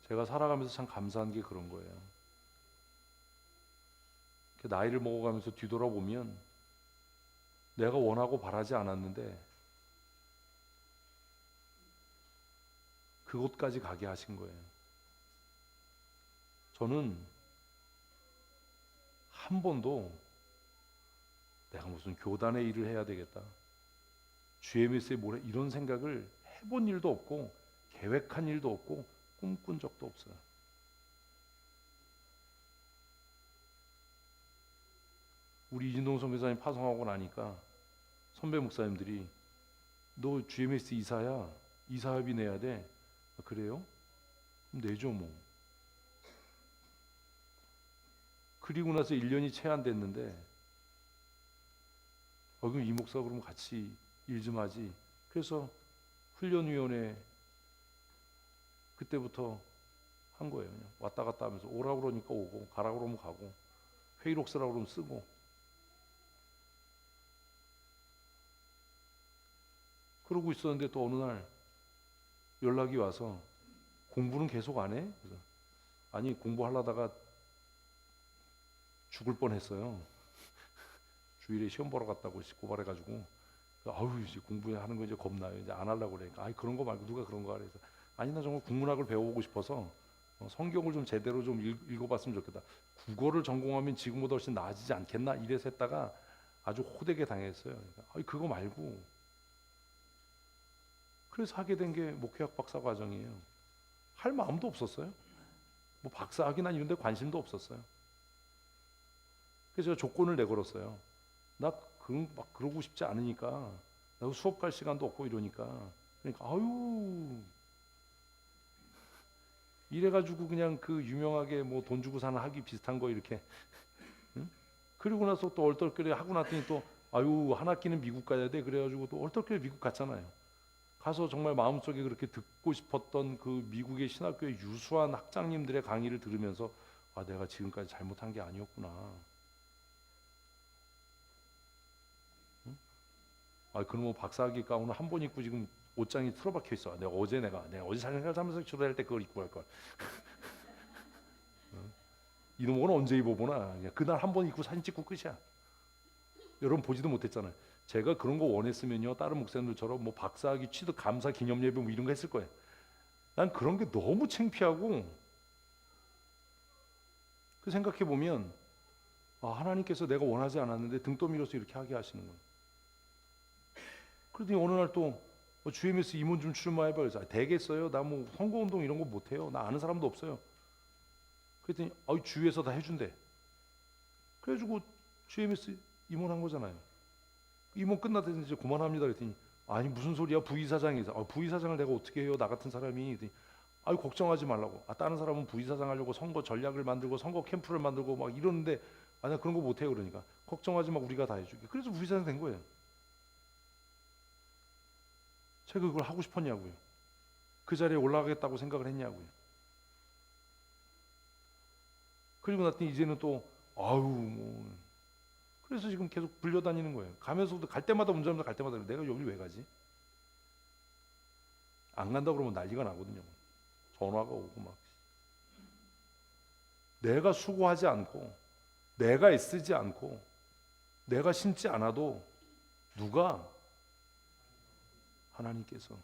제가 살아가면서 참 감사한 게 그런 거예요. 나이를 먹어가면서 뒤돌아보면 내가 원하고 바라지 않았는데 그곳까지 가게 하신 거예요. 저는 한 번도 내가 무슨 교단의 일을 해야 되겠다, GMS에 뭘 해, 이런 생각을 해본 일도 없고 계획한 일도 없고 꿈꾼 적도 없어요. 우리 이진동 선교사님 파송하고 나니까 선배 목사님들이 너 GMS 이사야, 이사협의 내야 돼. 아, 그래요? 그럼 내죠 뭐. 그리고 나서 1년이 채 안 됐는데 그럼 이 목사 그러면 같이 일 좀 하지. 그래서 훈련위원회 그때부터 한 거예요. 그냥 왔다 갔다 하면서 오라고 그러니까 오고 가라고 그러면 가고 회의록 쓰라고 그러면 쓰고. 그러고 있었는데 또 어느 날 연락이 와서 공부는 계속 안 해? 그래서 아니 공부하려다가 죽을 뻔했어요. 주일에 시험 보러 갔다고 고발해가지고 아유 이제 공부하는 거 이제 겁나요. 이제 안 하려고 그러니까 아이 그런 거 말고 누가 그런 거 하래. 그래서 아니 나 정말 국문학을 배워보고 싶어서 성경을 좀 제대로 좀 읽어봤으면 좋겠다. 국어를 전공하면 지금보다 훨씬 나아지지 않겠나 이래서 했다가 아주 호되게 당했어요. 그러니까 아이 그거 말고. 그래서 하게 된 게 목회학 박사 과정이에요. 할 마음도 없었어요. 뭐 박사학위나 이런 데 관심도 없었어요. 그래서 제가 조건을 내걸었어요. 나 막 그러고 싶지 않으니까, 나 수업 갈 시간도 없고 이러니까. 그러니까 아유 이래가지고 그냥 그 유명하게 뭐 돈 주고 사는 학위 비슷한 거 이렇게 응? 그리고 나서 또 얼떨결에 하고 났더니 또 아유 한 학기는 미국 가야 돼 그래가지고 또 얼떨결에 미국 갔잖아요. 가서 정말 마음속에 그렇게 듣고 싶었던 그 미국의 신학교의 유수한 학장님들의 강의를 들으면서 아 내가 지금까지 잘못한 게 아니었구나. 아, 그놈의 박사학위 가운을 한 번 입고 지금 옷장이 틀어박혀 있어. 내가 어제 자연스럽게 초대할 때 그걸 입고 갈 걸. 이놈은 언제 입어보나. 그날 한 번 입고 사진 찍고 끝이야. 여러분 보지도 못했잖아요. 제가 그런 거 원했으면요, 다른 목사님들처럼 뭐 박사학위 취득 감사 기념 예배 뭐 이런 거 했을 거예요. 난 그런 게 너무 창피하고, 그 생각해 보면 하나님께서 내가 원하지 않았는데 등 떠밀어서 이렇게 하게 하시는 거예요. 그러더니 어느 날 또 GMS 임원 좀 출마해봐. 그래서 되겠어요? 나 뭐 선거운동 이런 거 못해요. 나 아는 사람도 없어요. 그랬더니 주위에서 다 해준대. 그래가지고 GMS 임원한 거잖아요. 임원 끝나더니 이제 그만합니다. 그랬더니 아니 무슨 소리야, 부의사장이서. 부의사장을 내가 어떻게 해요, 나 같은 사람이. 그랬더니 걱정하지 말라고. 다른 사람은 부의사장 하려고 선거 전략을 만들고 선거 캠프를 만들고 막 이러는데 나 그런 거 못해요. 그러니까 걱정하지 마, 우리가 다 해줄게. 그래서 부의사장 된 거예요. 제가 그걸 하고 싶었냐고요. 그 자리에 올라가겠다고 생각을 했냐고요. 그리고 났더니 이제는 또 그래서 지금 계속 불려다니는 거예요. 가면서도 갈 때마다 운전하면서 갈 때마다 내가 여기 왜 가지? 안 간다 그러면 난리가 나거든요. 전화가 오고 막. 내가 수고하지 않고, 내가 애쓰지 않고, 내가 신지 않아도 누가? 하나님께서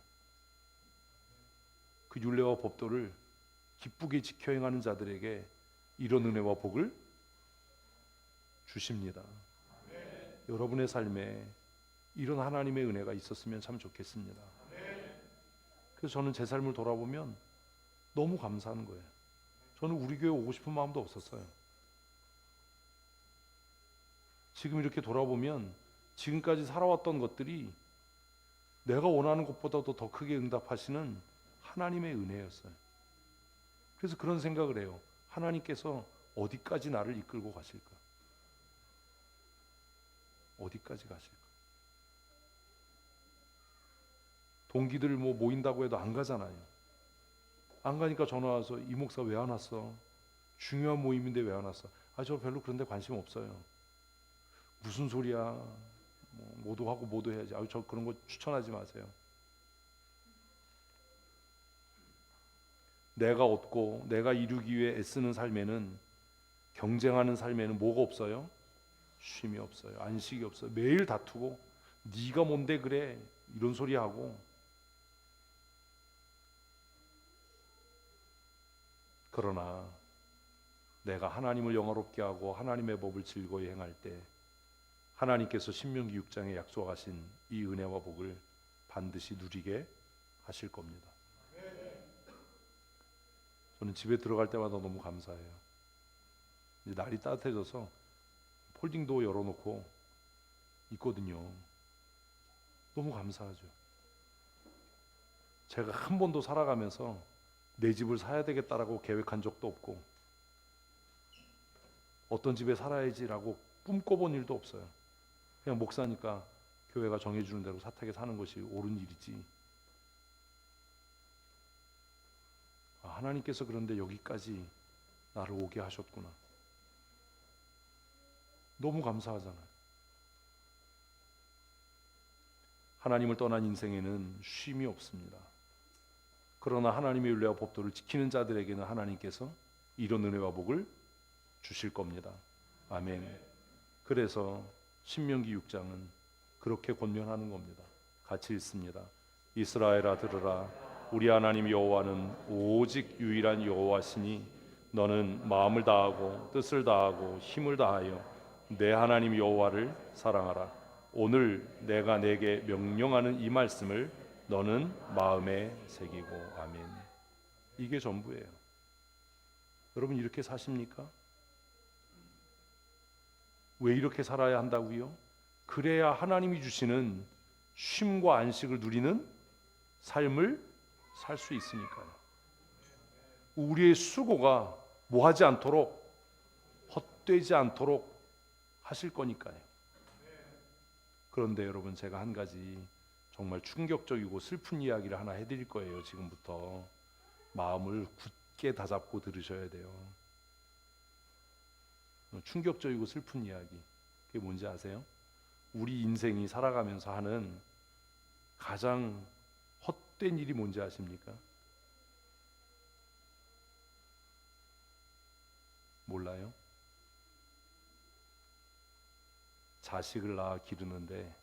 그 율례와 법도를 기쁘게 지켜 행하는 자들에게 이런 은혜와 복을 주십니다. 여러분의 삶에 이런 하나님의 은혜가 있었으면 참 좋겠습니다. 그래서 저는 제 삶을 돌아보면 너무 감사한 거예요. 저는 우리 교회 오고 싶은 마음도 없었어요. 지금 이렇게 돌아보면 지금까지 살아왔던 것들이 내가 원하는 것보다도 더 크게 응답하시는 하나님의 은혜였어요. 그래서 그런 생각을 해요. 하나님께서 어디까지 나를 이끌고 가실까? 어디까지 가실까? 동기들 모인다고 해도 안 가잖아요. 안 가니까 전화 와서 이 목사 왜 안 왔어? 중요한 모임인데 왜 안 왔어? 저 별로 그런 데 관심 없어요. 무슨 소리야? 뭐도 하고 뭐도 해야지. 저 그런 거 추천하지 마세요. 내가 얻고 내가 이루기 위해 애쓰는 삶에는, 경쟁하는 삶에는 뭐가 없어요? 쉼이 없어요. 안식이 없어요. 매일 다투고 네가 뭔데 그래 이런 소리 하고. 그러나 내가 하나님을 영화롭게 하고 하나님의 법을 즐거이 행할 때 하나님께서 신명기 6장에 약속하신 이 은혜와 복을 반드시 누리게 하실 겁니다. 저는 집에 들어갈 때마다 너무 감사해요. 이제 날이 따뜻해져서 폴딩도 열어놓고 있거든요. 너무 감사하죠. 제가 한 번도 살아가면서 내 집을 사야 되겠다라고 계획한 적도 없고, 어떤 집에 살아야지라고 꿈꿔본 일도 없어요. 그냥 목사니까 교회가 정해주는 대로 사택에 사는 것이 옳은 일이지. 하나님께서 그런데 여기까지 나를 오게 하셨구나. 너무 감사하잖아요. 하나님을 떠난 인생에는 쉼이 없습니다. 그러나 하나님의 율례와 법도를 지키는 자들에게는 하나님께서 이런 은혜와 복을 주실 겁니다. 아멘. 그래서 신명기 6장은 그렇게 권면하는 겁니다. 같이 읽습니다. 이스라엘아 들으라. 우리 하나님 여호와는 오직 유일한 여호와시니 너는 마음을 다하고 뜻을 다하고 힘을 다하여 내 하나님 여호와를 사랑하라. 오늘 내가 내게 명령하는 이 말씀을 너는 마음에 새기고. 아멘. 이게 전부예요. 여러분 이렇게 사십니까? 왜 이렇게 살아야 한다고요? 그래야 하나님이 주시는 쉼과 안식을 누리는 삶을 살 수 있으니까요. 우리의 수고가 뭐하지 않도록, 헛되지 않도록 하실 거니까요. 그런데 여러분, 제가 한 가지 정말 충격적이고 슬픈 이야기를 하나 해드릴 거예요. 지금부터 마음을 굳게 다잡고 들으셔야 돼요. 충격적이고 슬픈 이야기. 그게 뭔지 아세요? 우리 인생이 살아가면서 하는 가장 헛된 일이 뭔지 아십니까? 몰라요? 자식을 낳아 기르는데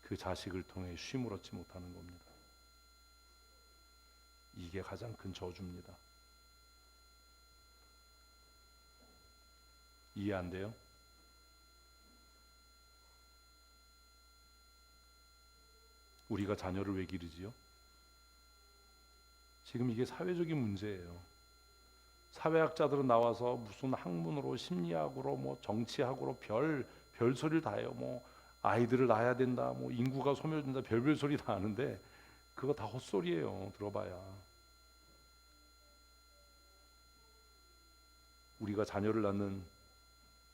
그 자식을 통해 쉼을 얻지 못하는 겁니다. 이게 가장 큰 저주입니다. 이해 안 돼요? 우리가 자녀를 왜 기르지요? 지금 이게 사회적인 문제예요. 사회학자들은 나와서 무슨 학문으로 심리학으로 뭐 정치학으로 별 소리를 다 해요. 뭐 아이들을 낳아야 된다, 뭐 인구가 소멸된다, 별별 소리 다 하는데 그거 다 헛소리예요. 들어봐야. 우리가 자녀를 낳는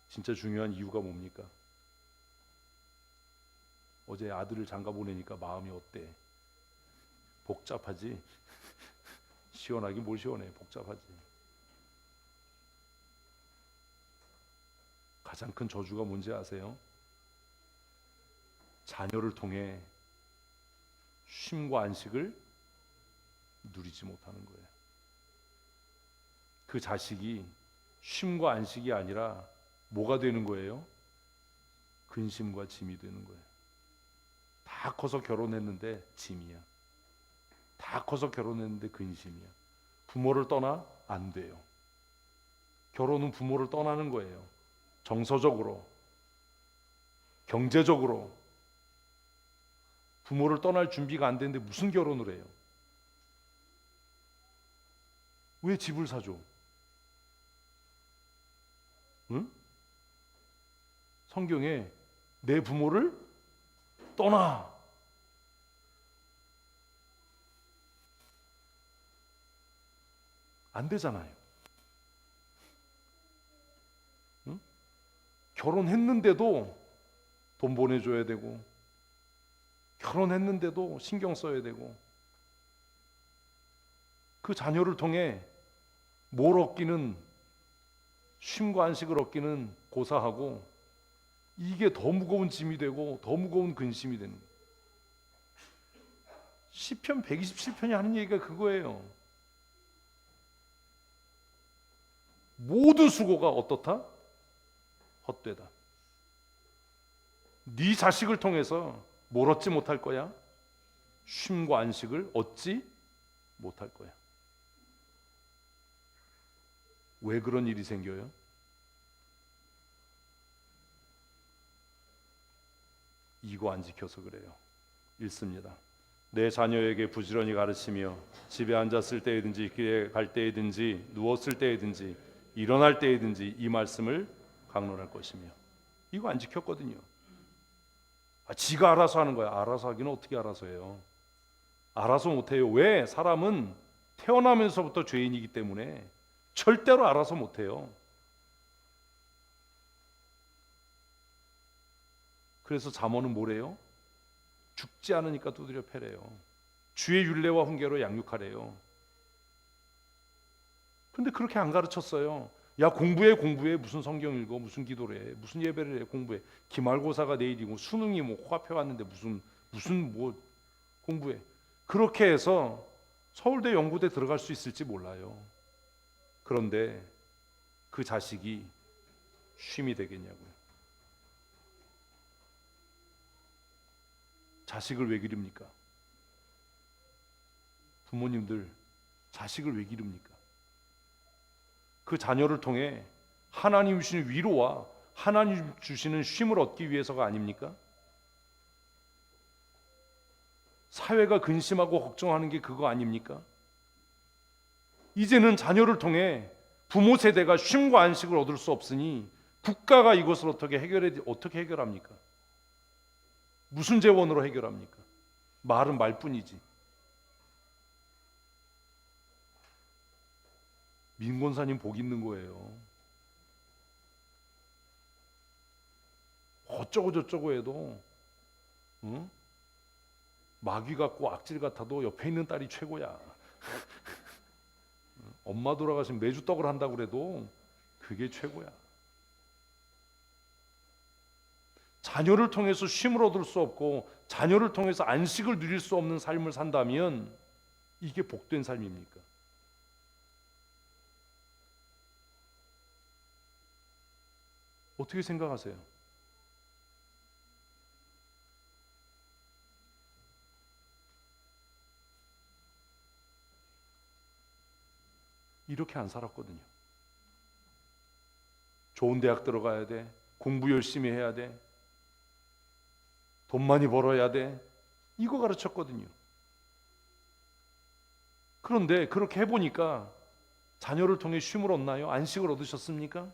진짜 중요한 이유가 뭡니까? 어제 아들을 장가 보내니까 마음이 어때? 복잡하지? 시원하긴 뭘 시원해, 복잡하지. 가장 큰 저주가 뭔지 아세요? 자녀를 통해 쉼과 안식을 누리지 못하는 거예요. 그 자식이 쉼과 안식이 아니라 뭐가 되는 거예요? 근심과 짐이 되는 거예요. 다 커서 결혼했는데 짐이야. 다 커서 결혼했는데 근심이야. 부모를 떠나? 안 돼요. 결혼은 부모를 떠나는 거예요. 정서적으로, 경제적으로 부모를 떠날 준비가 안 되는데 무슨 결혼을 해요? 왜 집을 사줘? 응? 성경에 내 부모를 떠나. 안 되잖아요. 응? 결혼했는데도 돈 보내줘야 되고, 결혼했는데도 신경 써야 되고, 그 자녀를 통해 뭘 얻기는, 쉼과 안식을 얻기는 고사하고, 이게 더 무거운 짐이 되고 더 무거운 근심이 되는 거예요. 시편 127편이 하는 얘기가 그거예요. 모든 수고가 어떻다? 헛되다. 네 자식을 통해서 뭘 얻지 못할 거야? 쉼과 안식을 얻지 못할 거야. 왜 그런 일이 생겨요? 이거 안 지켜서 그래요. 읽습니다. 내 자녀에게 부지런히 가르치며 집에 앉았을 때이든지 길에 갈 때이든지 누웠을 때이든지 일어날 때이든지 이 말씀을 강론할 것이며. 이거 안 지켰거든요. 지가 알아서 하는 거야. 알아서 하기는 어떻게 알아서 해요? 알아서 못해요. 왜? 사람은 태어나면서부터 죄인이기 때문에 절대로 알아서 못해요. 그래서 잠언은 뭐래요? 죽지 않으니까 두드려 패래요. 주의 율례와 훈계로 양육하래요. 근데 그렇게 안 가르쳤어요. 야, 공부해. 무슨 성경 읽어, 무슨 기도를 해, 무슨 예배를 해. 공부해. 기말고사가 내일이고 수능이 뭐 코앞에 왔는데 무슨 뭐 공부해. 그렇게 해서 서울대 연구대 들어갈 수 있을지 몰라요. 그런데 그 자식이 쉼이 되겠냐고요. 자식을 왜 기릅니까? 부모님들 자식을 왜 기릅니까? 그 자녀를 통해 하나님 주시는 위로와 하나님 주시는 쉼을 얻기 위해서가 아닙니까? 사회가 근심하고 걱정하는 게 그거 아닙니까? 이제는 자녀를 통해 부모 세대가 쉼과 안식을 얻을 수 없으니 국가가 이것을 어떻게 해결합니까? 무슨 재원으로 해결합니까? 말은 말뿐이지. 민권사님 복 있는 거예요. 어쩌고 저쩌고 해도 마귀 같고 악질 같아도 옆에 있는 딸이 최고야. 엄마 돌아가시면 매주 떡을 한다고 그래도 그게 최고야. 자녀를 통해서 쉼을 얻을 수 없고 자녀를 통해서 안식을 누릴 수 없는 삶을 산다면 이게 복된 삶입니까? 어떻게 생각하세요? 이렇게 안 살았거든요. 좋은 대학 들어가야 돼. 공부 열심히 해야 돼. 돈 많이 벌어야 돼. 이거 가르쳤거든요. 그런데 그렇게 해보니까 자녀를 통해 쉼을 얻나요? 안식을 얻으셨습니까?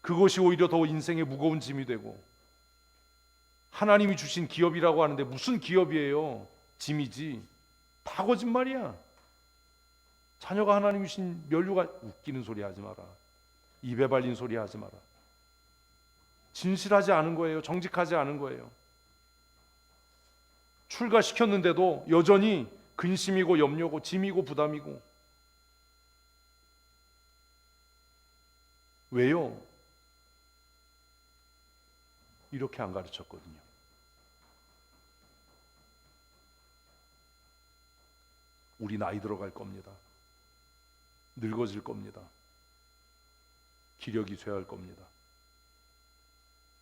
그것이 오히려 더 인생의 무거운 짐이 되고, 하나님이 주신 기업이라고 하는데 무슨 기업이에요? 짐이지. 다 거짓말이야. 자녀가 하나님이 주신 면류가, 웃기는 소리 하지 마라. 입에 발린 소리 하지 마라. 진실하지 않은 거예요. 정직하지 않은 거예요. 출가시켰는데도 여전히 근심이고 염려고 짐이고 부담이고. 왜요? 이렇게 안 가르쳤거든요. 우리 나이 들어갈 겁니다. 늙어질 겁니다. 기력이 쇠할 겁니다.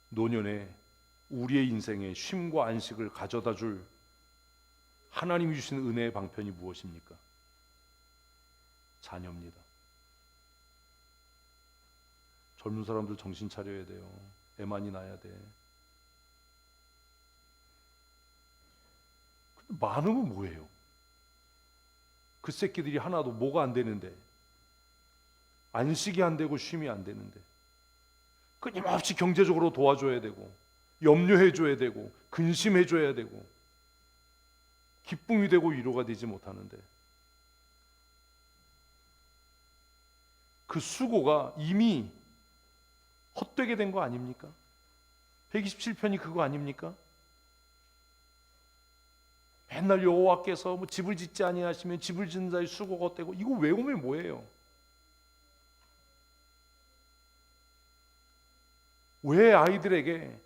노년에 우리의 인생에 쉼과 안식을 가져다 줄 하나님이 주신 은혜의 방편이 무엇입니까? 자녀입니다. 젊은 사람들 정신 차려야 돼요. 애 많이 낳아야 돼. 근데 많으면 뭐예요? 그 새끼들이 하나도 뭐가 안 되는데, 안식이 안 되고 쉼이 안 되는데, 끊임없이 경제적으로 도와줘야 되고, 염려해줘야 되고, 근심해줘야 되고, 기쁨이 되고 위로가 되지 못하는데, 그 수고가 이미 헛되게 된 거 아닙니까? 127편이 그거 아닙니까? 맨날 여호와께서 뭐 집을 짓지 아니하시면 집을 짓는 자의 수고가 헛되고, 이거 외우면 뭐예요? 왜 아이들에게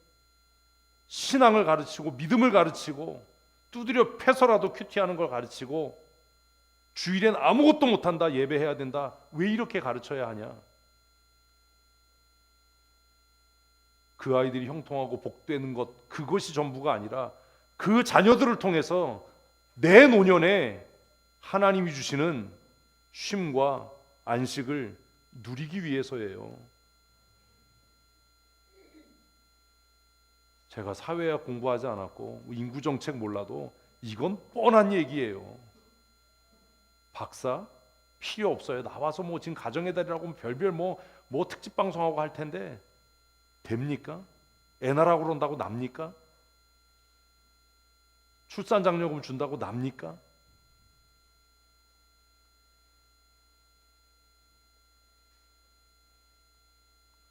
신앙을 가르치고 믿음을 가르치고 두드려 패서라도 큐티하는 걸 가르치고 주일엔 아무것도 못한다, 예배해야 된다, 왜 이렇게 가르쳐야 하냐? 그 아이들이 형통하고 복되는 것, 그것이 전부가 아니라 그 자녀들을 통해서 내 노년에 하나님이 주시는 쉼과 안식을 누리기 위해서예요. 제가 사회학 공부하지 않았고 인구정책 몰라도 이건 뻔한 얘기예요. 박사? 필요 없어요. 나와서 뭐 지금 가정의 달이라고 별별 뭐 특집 방송하고 할 텐데 됩니까? 애 낳으라고 그런다고 납니까? 출산장려금 준다고 납니까?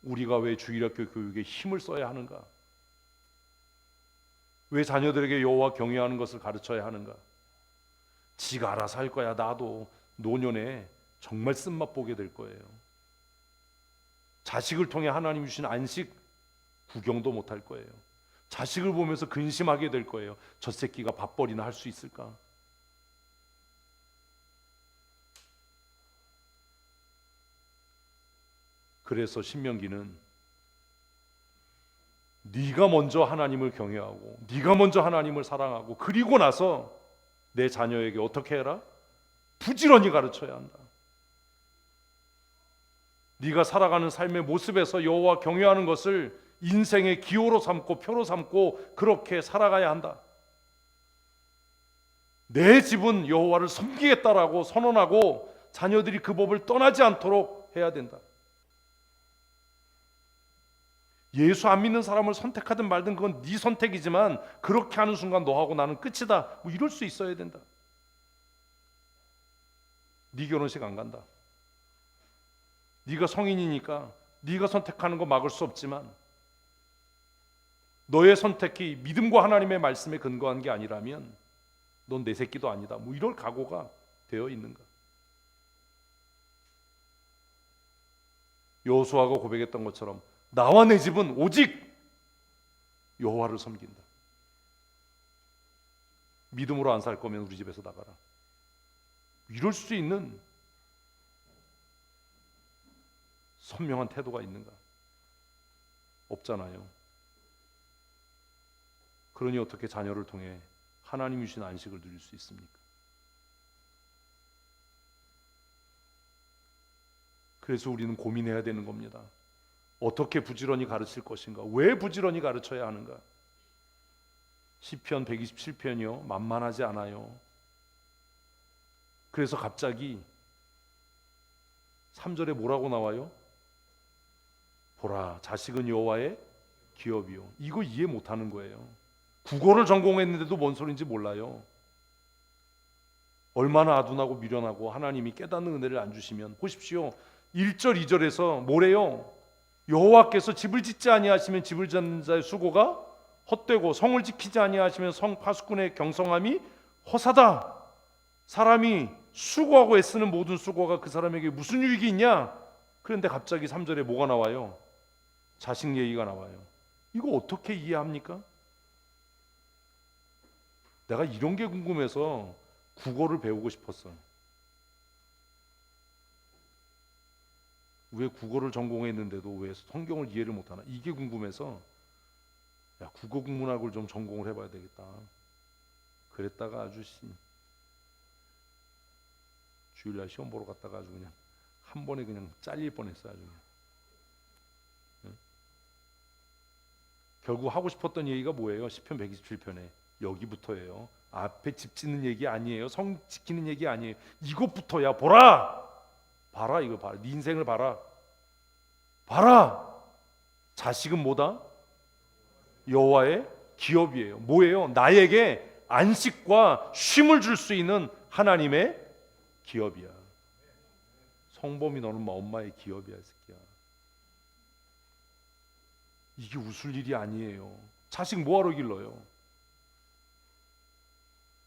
우리가 왜 주일학교 교육에 힘을 써야 하는가? 왜 자녀들에게 여호와 경외하는 것을 가르쳐야 하는가? 지가 알아서 할 거야. 나도 노년에 정말 쓴맛 보게 될 거예요. 자식을 통해 하나님 주신 안식 구경도 못할 거예요. 자식을 보면서 근심하게 될 거예요. 저 새끼가 밥벌이나 할 수 있을까? 그래서 신명기는 네가 먼저 하나님을 경외하고 네가 먼저 하나님을 사랑하고 그리고 나서 내 자녀에게 어떻게 해라? 부지런히 가르쳐야 한다. 네가 살아가는 삶의 모습에서 여호와 경외하는 것을 인생의 기호로 삼고 표로 삼고 그렇게 살아가야 한다. 내 집은 여호와를 섬기겠다라고 선언하고 자녀들이 그 법을 떠나지 않도록 해야 된다. 예수 안 믿는 사람을 선택하든 말든 그건 네 선택이지만 그렇게 하는 순간 너하고 나는 끝이다, 뭐 이럴 수 있어야 된다. 네 결혼식 안 간다. 네가 성인이니까 네가 선택하는 거 막을 수 없지만 너의 선택이 믿음과 하나님의 말씀에 근거한 게 아니라면 넌 내 새끼도 아니다, 뭐 이럴 각오가 되어 있는가? 여호수아가 고백했던 것처럼 나와 내 집은 오직 여호와를 섬긴다. 믿음으로 안 살 거면 우리 집에서 나가라. 이럴 수 있는 선명한 태도가 있는가? 없잖아요. 그러니 어떻게 자녀를 통해 하나님이 주신 안식을 누릴 수 있습니까? 그래서 우리는 고민해야 되는 겁니다. 어떻게 부지런히 가르칠 것인가? 왜 부지런히 가르쳐야 하는가? 시편 127편이요 만만하지 않아요. 그래서 갑자기 3절에 뭐라고 나와요? 보라, 자식은 여호와의 기업이요. 이거 이해 못하는 거예요. 국어를 전공했는데도 뭔 소리인지 몰라요. 얼마나 아둔하고 미련하고 하나님이 깨닫는 은혜를 안 주시면. 보십시오, 1절 2절에서 뭐래요? 여호와께서 집을 짓지 아니하시면 집을 짓는 자의 수고가 헛되고 성을 지키지 아니하시면 성 파수꾼의 경성함이 허사다. 사람이 수고하고 애쓰는 모든 수고가 그 사람에게 무슨 유익이 있냐? 그런데 갑자기 3절에 뭐가 나와요? 자식 얘기가 나와요. 이거 어떻게 이해합니까? 내가 이런 게 궁금해서 국어를 배우고 싶었어요. 왜 국어를 전공했는데도 왜 성경을 이해를 못하나? 이게 궁금해서 야, 국어국문학을 좀 전공을 해봐야 되겠다. 그랬다가 아주 주일날 시험 보러 갔다가 아주 그냥 한 번에 그냥 잘릴 뻔했어요. 아주 그냥. 응? 결국 하고 싶었던 얘기가 뭐예요? 시편 127편에 여기부터예요. 앞에 집 짓는 얘기 아니에요. 성 지키는 얘기 아니에요. 이것부터야. 보라! 봐라, 이거 봐라. 네 인생을 봐라. 봐라. 자식은 뭐다? 여호와의 기업이에요. 뭐예요? 나에게 안식과 쉼을 줄 수 있는 하나님의 기업이야. 성범이 너는 엄마의 기업이야, 이 새끼야. 이게 웃을 일이 아니에요. 자식 뭐하러 길러요?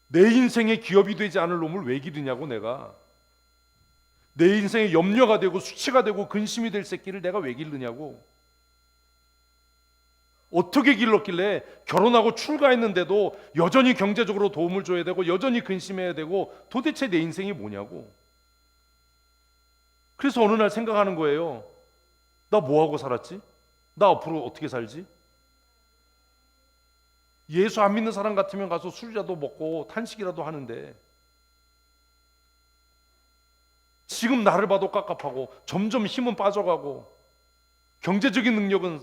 내 인생의 기업이 되지 않을 놈을 왜 기르냐고. 내가 내 인생의 염려가 되고 수치가 되고 근심이 될 새끼를 내가 왜 기르냐고. 어떻게 길렀길래 결혼하고 출가했는데도 여전히 경제적으로 도움을 줘야 되고 여전히 근심해야 되고 도대체 내 인생이 뭐냐고. 그래서 어느 날 생각하는 거예요. 나 뭐하고 살았지? 나 앞으로 어떻게 살지? 예수 안 믿는 사람 같으면 가서 술이라도 먹고 탄식이라도 하는데 지금 나를 봐도 깝깝하고 점점 힘은 빠져가고 경제적인 능력은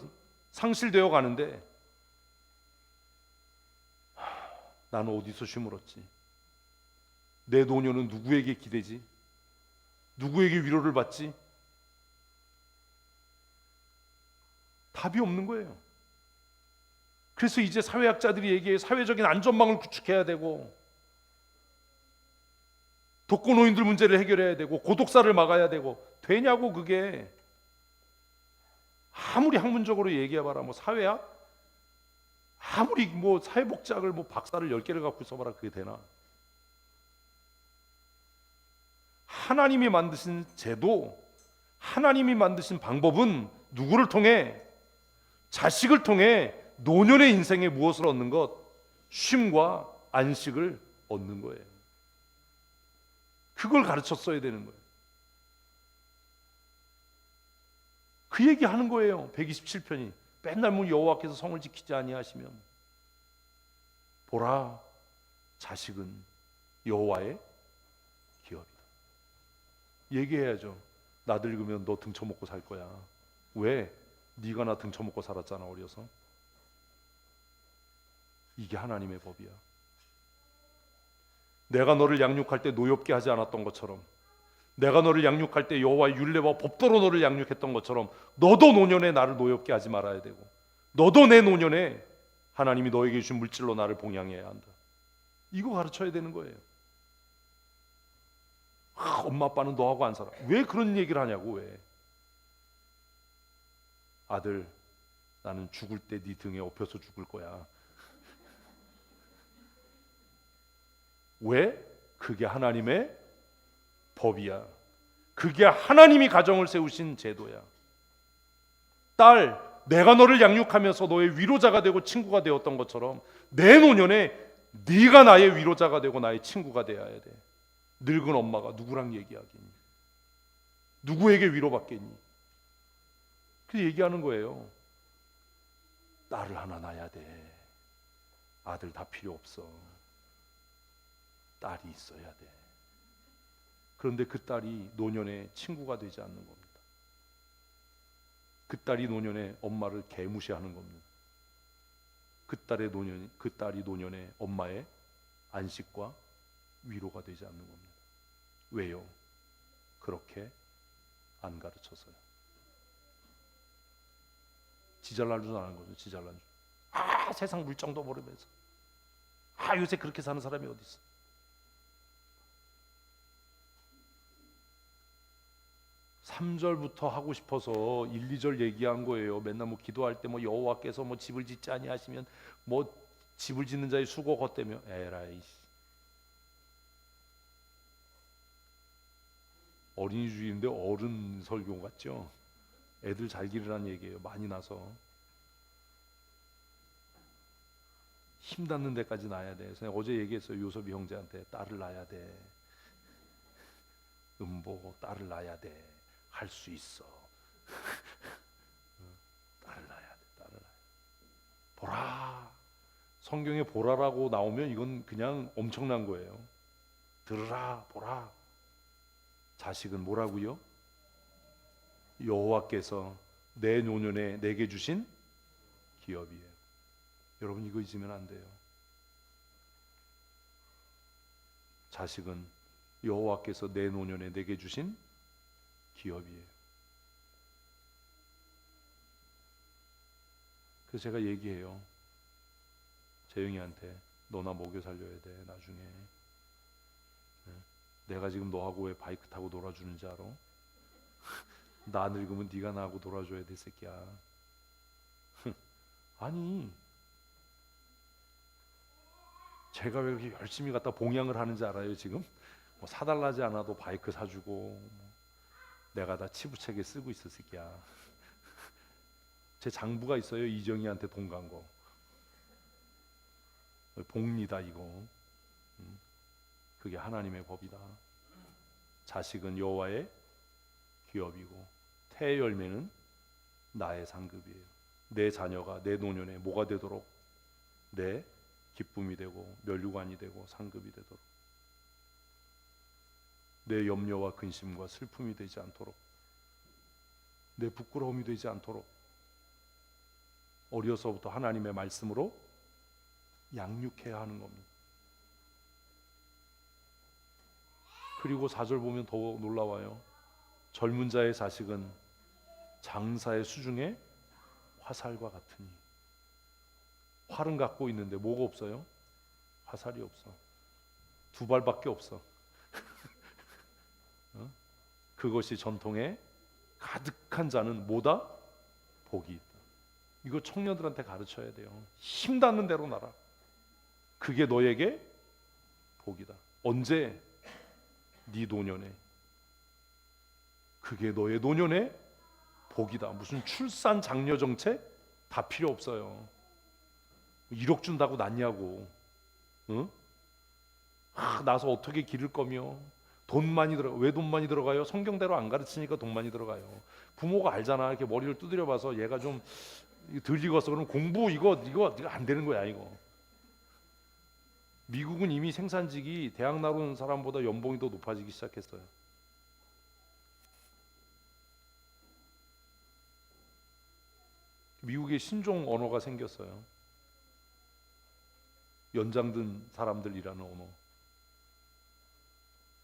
상실되어 가는데 나는 어디서 쉼을 얻지? 내 노년은 누구에게 기대지? 누구에게 위로를 받지? 답이 없는 거예요. 그래서 이제 사회학자들이 얘기해 사회적인 안전망을 구축해야 되고 독거노인들 문제를 해결해야 되고 고독사를 막아야 되고. 되냐고. 그게 아무리 학문적으로 얘기해봐라. 뭐 사회학 아무리 뭐 사회복지학을 뭐 박사를 10개를 갖고 있어봐라. 그게 되나? 하나님이 만드신 제도, 하나님이 만드신 방법은 누구를 통해? 자식을 통해 노년의 인생에 무엇을 얻는 것? 쉼과 안식을 얻는 거예요. 그걸 가르쳤어야 되는 거예요. 그 얘기 하는 거예요. 127편이 맨날 뭐 여호와께서 성을 지키지 아니하시면 보라, 자식은 여호와의 기업이다. 얘기해야죠. 나 늙으면 너 등쳐먹고 살 거야. 왜? 네가 나 등쳐먹고 살았잖아, 어려서. 이게 하나님의 법이야. 내가 너를 양육할 때 노엽게 하지 않았던 것처럼, 내가 너를 양육할 때 여호와의 율례와 법도로 너를 양육했던 것처럼 너도 노년에 나를 노엽게 하지 말아야 되고, 너도 내 노년에 하나님이 너에게 주신 물질로 나를 봉양해야 한다. 이거 가르쳐야 되는 거예요. 엄마 아빠는 너하고 안 살아. 왜 그런 얘기를 하냐고. 왜? 아들, 나는 죽을 때 네 등에 업혀서 죽을 거야. 왜? 그게 하나님의 법이야. 그게 하나님이 가정을 세우신 제도야. 딸, 내가 너를 양육하면서 너의 위로자가 되고 친구가 되었던 것처럼 내 노년에 네가 나의 위로자가 되고 나의 친구가 되어야 돼. 늙은 엄마가 누구랑 얘기하겠니? 누구에게 위로받겠니? 그래서 얘기하는 거예요. 딸을 하나 낳아야 돼. 아들 다 필요 없어. 딸이 있어야 돼. 그런데 그 딸이 노년에 친구가 되지 않는 겁니다. 그 딸이 노년에 엄마를 개무시하는 겁니다. 그 딸이 노년에 엄마의 안식과 위로가 되지 않는 겁니다. 왜요? 그렇게 안 가르쳐서요. 지잘난 줄 아는 거죠. 지잘난 줄. 세상 물정도 모르면서. 요새 그렇게 사는 사람이 어디 있어? (3절부터) 하고 싶어서 1, 2절 얘기한 거예요. 맨날 뭐 기도할 때 뭐 여호와께서 뭐 집을 짓지 아니하시면 뭐 집을 짓는 자의 수고 헛되며. 에라이. 어린이주의인데 어른 설교 같죠? 애들 잘 기르라는 얘기예요. 많이 나서 힘 닿는 데까지 낳아야 돼. 그래서 어제 얘기했어요. 요섭이 형제한테 딸을 낳아야 돼. 음보 딸을 낳아야 돼. 할 수 있어. 딸을 낳아야 돼. 딸을 낳아야 돼. 보라. 성경에 보라라고 나오면 이건 그냥 엄청난 거예요. 들으라, 보라. 자식은 뭐라고요? 여호와께서 내 노년에 내게 주신 기업이에요. 여러분 이거 잊으면 안 돼요. 자식은 여호와께서 내 노년에 내게 주신 기업이에요. 그래서 제가 얘기해요. 재영이한테 너나 먹여 살려야 돼. 나중에 내가 지금 너하고 왜 바이크 타고 놀아주는지 알아? 나 늙으면 네가 나하고 놀아줘야 돼, 새끼야. 아니, 제가 왜 이렇게 열심히 갖다 봉양을 하는지 알아요? 지금 뭐 사달라지 않아도 바이크 사주고 내가 다 치부책에 쓰고 있어, 새끼야. 제 장부가 있어요. 이정희한테 돈 간 거. 복리다 이거. 그게 하나님의 법이다. 자식은 여호와의 기업이고 태의 열매는 나의 상급이에요. 내 자녀가 내 노년에 뭐가 되도록? 내 기쁨이 되고 면류관이 되고 상급이 되도록, 내 염려와 근심과 슬픔이 되지 않도록, 내 부끄러움이 되지 않도록 어려서부터 하나님의 말씀으로 양육해야 하는 겁니다. 그리고 4절 보면 더 놀라워요. 젊은 자의 자식은 장사의 수중에 화살과 같으니. 활은 갖고 있는데 뭐가 없어요? 화살이 없어. 두 발밖에 없어. 그것이 전통에 가득한 자는 뭐다? 복이 있다. 이거 청년들한테 가르쳐야 돼요. 힘 닿는 대로 날아. 그게 너에게 복이다. 언제? 네 노년에. 그게 너의 노년에 복이다. 무슨 출산 장려 정책 다 필요 없어요. 1억 준다고 났냐고. 응? 나서 어떻게 기를 거며. 돈 많이 들어가. 왜 돈 많이 들어가요? 성경대로 안 가르치니까 돈 많이 들어가요. 부모가 알잖아. 이렇게 머리를 두드려 봐서 얘가 좀 덜 익었어. 그럼 공부 이거 안 되는 거야 이거. 미국은 이미 생산직이 대학 나오는 사람보다 연봉이 더 높아지기 시작했어요. 미국에 신종 언어가 생겼어요. 연장든 사람들이라는 언어.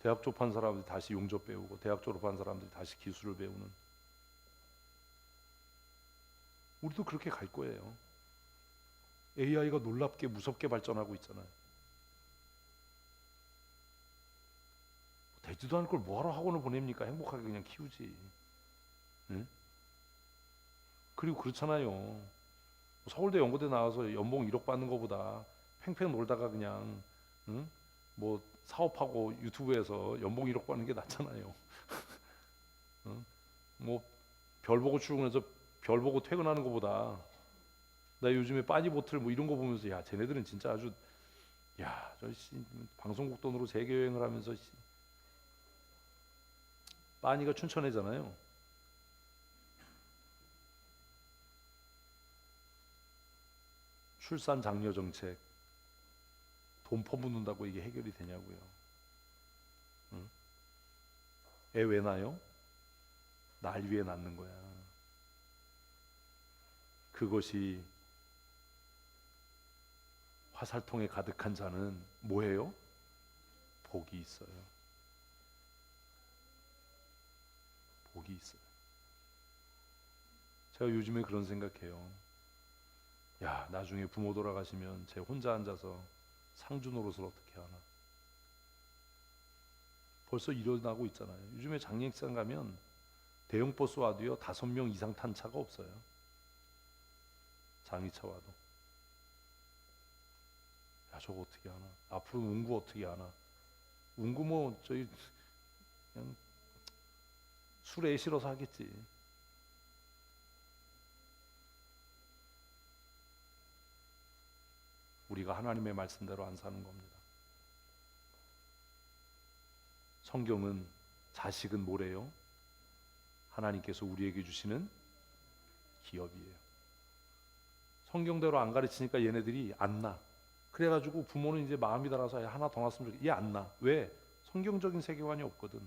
대학 졸업한 사람들이 다시 용접 배우고 대학 졸업한 사람들이 다시 기술을 배우는. 우리도 그렇게 갈 거예요. AI가 놀랍게 무섭게 발전하고 있잖아요. 되지도 않을 걸 뭐하러 학원을 보냅니까? 행복하게 그냥 키우지. 응? 그리고 그렇잖아요. 서울대 연고대 나와서 연봉 1억 받는 것보다 팽팽 놀다가 그냥 응? 뭐 사업하고 유튜브에서 연봉 1억 받는 게 낫잖아요. 응? 뭐 별 보고 출근해서 별 보고 퇴근하는 것보다 나 요즘에 빠니보틀 뭐 이런 거 보면서 야 쟤네들은 진짜 아주 야 저 방송국 돈으로 세계 여행을 하면서 빠니가 춘천에잖아요. 출산 장려 정책 돈 퍼붓는다고 이게 해결이 되냐고요. 응? 애 왜 낳아요? 날 위해 낳는 거야. 그것이 화살통에 가득한 자는 뭐예요? 복이 있어요. 복이 있어요. 제가 요즘에 그런 생각해요. 야, 나중에 부모 돌아가시면 제 혼자 앉아서 상주 노릇을 어떻게 하나. 벌써 일어나고 있잖아요. 요즘에 장례식장 가면 대형 버스 와도요 5명 이상 탄 차가 없어요. 장의차 와도. 야, 저거 어떻게 하나. 앞으로 운구 어떻게 하나. 운구 뭐 저희 그냥 술에 실어서 하겠지. 우리가 하나님의 말씀대로 안 사는 겁니다. 성경은 자식은 뭐래요? 하나님께서 우리에게 주시는 기업이에요. 성경대로 안 가르치니까 얘네들이 안 나. 그래가지고 부모는 이제 마음이 달아서 하나 더 낳았으면 좋겠다. 얘 안 나. 왜? 성경적인 세계관이 없거든.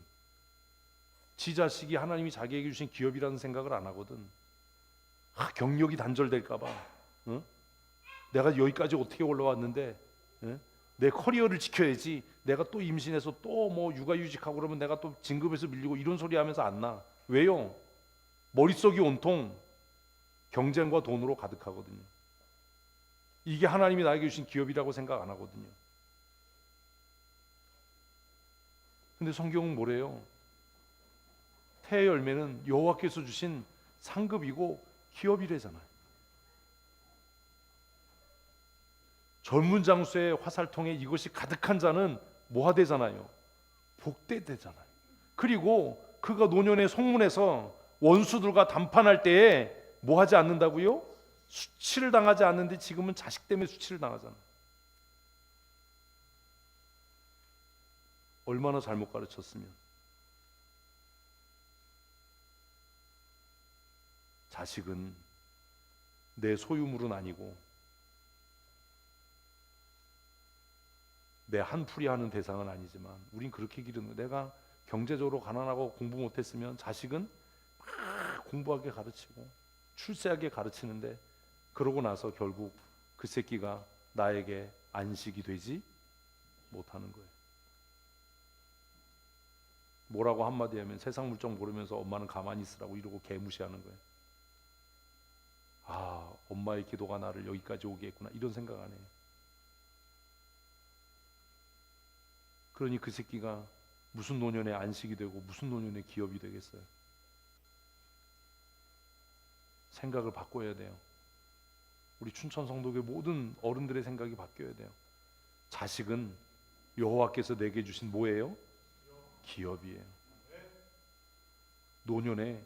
지 자식이 하나님이 자기에게 주신 기업이라는 생각을 안 하거든. 경력이 단절될까봐. 응? 내가 여기까지 어떻게 올라왔는데, 응? 내 커리어를 지켜야지. 내가 또 임신해서 또 뭐 육아휴직하고 그러면 내가 또 진급에서 밀리고 이런 소리 하면서 안 나. 왜요? 머릿속이 온통 경쟁과 돈으로 가득하거든요. 이게 하나님이 나에게 주신 기업이라고 생각 안 하거든요. 근데 성경은 뭐래요? 태의 열매는 여호와께서 주신 상급이고 기업이래잖아요. 젊은 장수의 화살통에 이것이 가득한 자는 뭐가 되잖아요? 복되 되잖아요. 그리고 그가 노년의 성문에서 원수들과 담판할 때에 뭐 하지 않는다고요? 수치를 당하지 않는데 지금은 자식 때문에 수치를 당하잖아요. 얼마나 잘못 가르쳤으면. 자식은 내 소유물은 아니고 내 한풀이 하는 대상은 아니지만 우린 그렇게 기르는 거예요. 내가 경제적으로 가난하고 공부 못했으면 자식은 막 공부하게 가르치고 출세하게 가르치는데 그러고 나서 결국 그 새끼가 나에게 안식이 되지 못하는 거예요. 뭐라고 한마디 하면 세상 물정 모르면서 엄마는 가만히 있으라고 이러고 개무시하는 거예요. 아, 엄마의 기도가 나를 여기까지 오게 했구나 이런 생각 안 해요. 그러니 그 새끼가 무슨 노년에 안식이 되고 무슨 노년에 기업이 되겠어요. 생각을 바꿔야 돼요. 우리 춘천 성도교회 모든 어른들의 생각이 바뀌어야 돼요. 자식은 여호와께서 내게 주신 뭐예요? 기업이에요. 노년에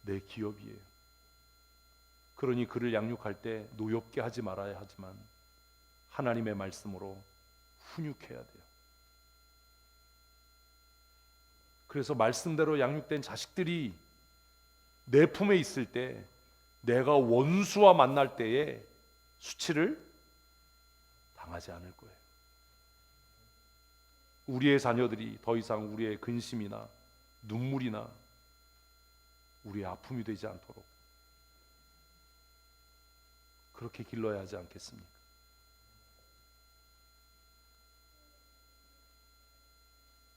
내 기업이에요. 그러니 그를 양육할 때 노엽게 하지 말아야 하지만 하나님의 말씀으로 훈육해야 돼요. 그래서 말씀대로 양육된 자식들이 내 품에 있을 때 내가 원수와 만날 때에 수치를 당하지 않을 거예요. 우리의 자녀들이 더 이상 우리의 근심이나 눈물이나 우리의 아픔이 되지 않도록 그렇게 길러야 하지 않겠습니까?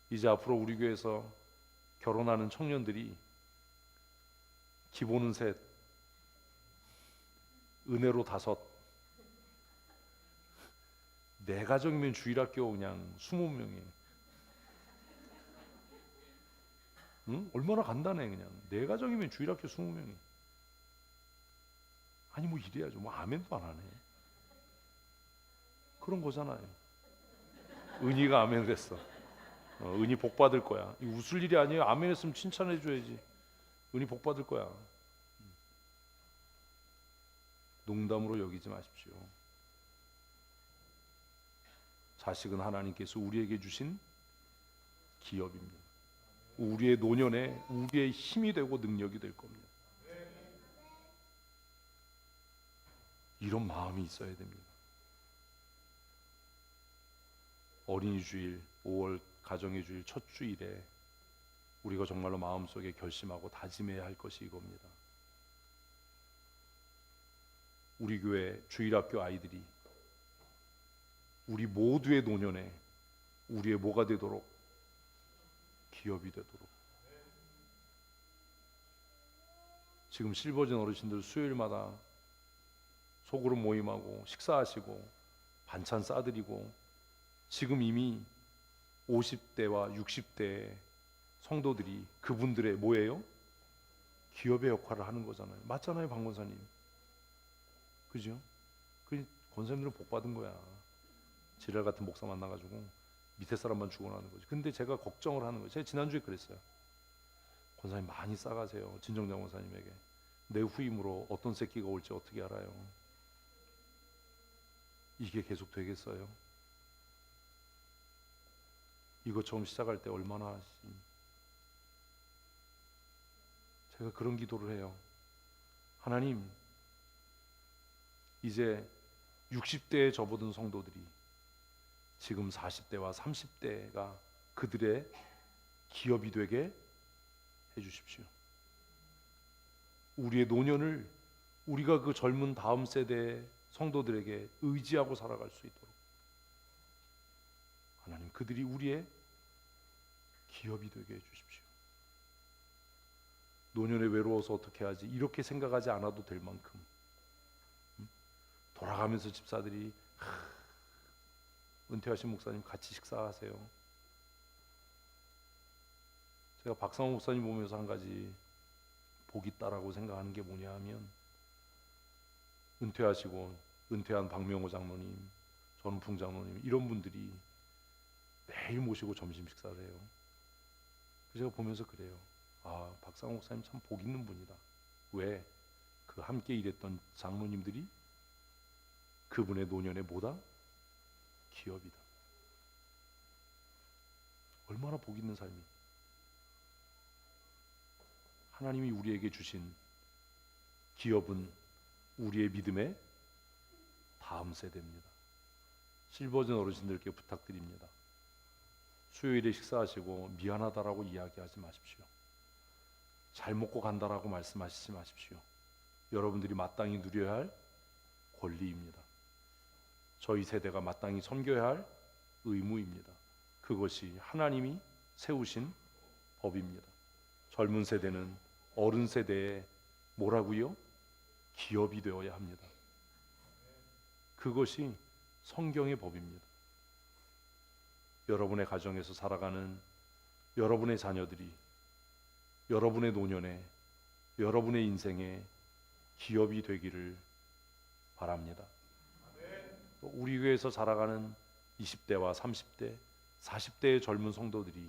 이제 앞으로 우리 교회에서 결혼하는 청년들이 기본은 셋, 은혜로 5, 내 가정이면 주일학교 그냥 20명이에요. 응? 얼마나 간단해. 그냥 내 가정이면 주일학교 20명이. 아니 뭐 이래야죠. 뭐 아멘도 안 하네. 그런 거잖아요. 은희가 아멘 했어. 은희 복 받을 거야. 이 웃을 일이 아니에요. 아멘 했으면 칭찬해 줘야지. 은희 복 받을 거야. 농담으로 여기지 마십시오. 자식은 하나님께서 우리에게 주신 기업입니다. 우리의 노년에 우리의 힘이 되고 능력이 될 겁니다. 이런 마음이 있어야 됩니다. 어린이 주일 5월 가정의 주일 첫 주일에 우리가 정말로 마음속에 결심하고 다짐해야 할 것이 이겁니다. 우리 교회 주일학교 아이들이 우리 모두의 노년에 우리의 뭐가 되도록? 기업이 되도록. 지금 실버진 어르신들 수요일마다 소그룹 모임하고 식사하시고 반찬 싸드리고 지금 이미 50대와 60대 성도들이 그분들의 뭐예요? 기업의 역할을 하는 거잖아요. 맞잖아요, 방 권사님. 그죠? 그 권사님들은 복 받은 거야. 지랄 같은 목사 만나가지고 밑에 사람만 죽어나는 거지. 근데 제가 걱정을 하는 거예요. 제가 지난주에 그랬어요. 권사님 많이 싸가세요. 진정장 권사님에게. 내 후임으로 어떤 새끼가 올지 어떻게 알아요? 이게 계속 되겠어요? 이거 처음 시작할 때 얼마나 하시니? 제가 그런 기도를 해요. 하나님, 이제 60대에 접어든 성도들이 지금 40대와 30대가 그들의 기업이 되게 해주십시오. 우리의 노년을 우리가 그 젊은 다음 세대의 성도들에게 의지하고 살아갈 수 있도록 하나님, 그들이 우리의 기업이 되게 해주십시오. 노년에 외로워서 어떻게 하지? 이렇게 생각하지 않아도 될 만큼 돌아가면서 집사들이 은퇴하신 목사님 같이 식사하세요. 제가 박상호 목사님 보면서 한 가지 복이 있다라고 생각하는 게 뭐냐 하면, 은퇴하시고 은퇴한 박명호 장로님, 전풍 장로님 이런 분들이 매일 모시고 점심 식사를 해요. 제가 보면서 그래요. 아, 박상호 목사님 참 복 있는 분이다. 왜? 그 함께 일했던 장로님들이 그분의 노년에 뭐다? 기업이다. 얼마나 복 있는 삶이. 하나님이 우리에게 주신 기업은 우리의 믿음의 다음 세대입니다. 실버진 어르신들께 부탁드립니다. 수요일에 식사하시고 미안하다라고 이야기하지 마십시오. 잘 먹고 간다라고 말씀하시지 마십시오. 여러분들이 마땅히 누려야 할 권리입니다. 저희 세대가 마땅히 섬겨야 할 의무입니다. 그것이 하나님이 세우신 법입니다. 젊은 세대는 어른 세대의 뭐라고요? 기업이 되어야 합니다. 그것이 성경의 법입니다. 여러분의 가정에서 살아가는 여러분의 자녀들이 여러분의 노년에 여러분의 인생에 기업이 되기를 바랍니다. 또 우리 교회에서 자라가는 20대와 30대, 40대의 젊은 성도들이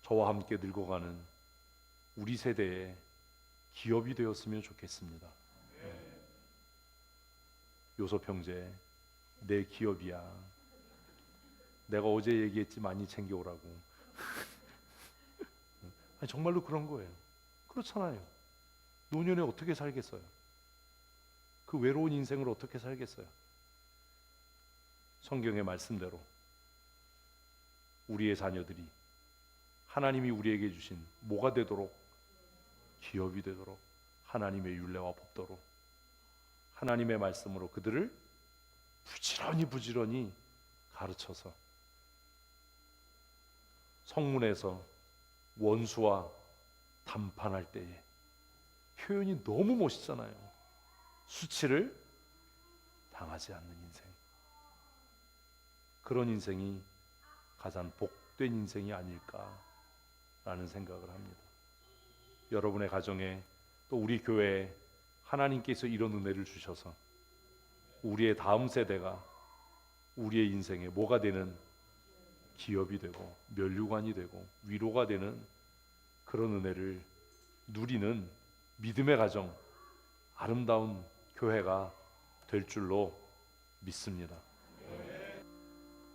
저와 함께 늙어가는 우리 세대의 기업이 되었으면 좋겠습니다. 요섭 형제, 내 기업이야. 내가 어제 얘기했지, 많이 챙겨오라고. 아니, 정말로 그런 거예요. 그렇잖아요. 노년에 어떻게 살겠어요? 그 외로운 인생을 어떻게 살겠어요? 성경의 말씀대로 우리의 자녀들이 하나님이 우리에게 주신 뭐가 되도록? 기업이 되도록, 하나님의 율례와 법도로, 하나님의 말씀으로 그들을 부지런히 가르쳐서 성문에서 원수와 담판할 때에 표현이 너무 멋있잖아요. 수치를 당하지 않는 인생. 그런 인생이 가장 복된 인생이 아닐까라는 생각을 합니다. 여러분의 가정에 또 우리 교회에 하나님께서 이런 은혜를 주셔서 우리의 다음 세대가 우리의 인생에 뭐가 되는? 기업이 되고 면류관이 되고 위로가 되는 그런 은혜를 누리는 믿음의 가정 아름다운 교회가 될 줄로 믿습니다.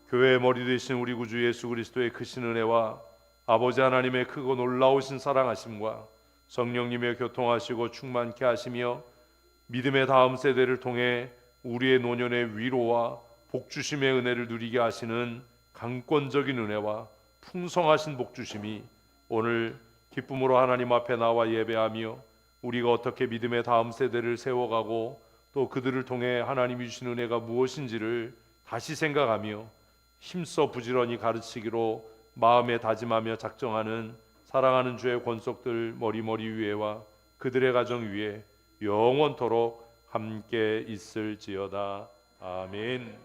교회의 머리 되신 우리 구주 예수 그리스도의 크신 은혜와 아버지 하나님의 크고 놀라우신 사랑하심과 성령님의 교통하시고 충만케 하시며 믿음의 다음 세대를 통해 우리의 노년의 위로와 복주심의 은혜를 누리게 하시는 강권적인 은혜와 풍성하신 복주심이 오늘 기쁨으로 하나님 앞에 나와 예배하며 우리가 어떻게 믿음의 다음 세대를 세워가고 또 그들을 통해 하나님이 주신 은혜가 무엇인지를 다시 생각하며 힘써 부지런히 가르치기로 마음에 다짐하며 작정하는 사랑하는 주의 권속들 머리머리 위에와 그들의 가정 위에 영원토록 함께 있을지어다. 아멘.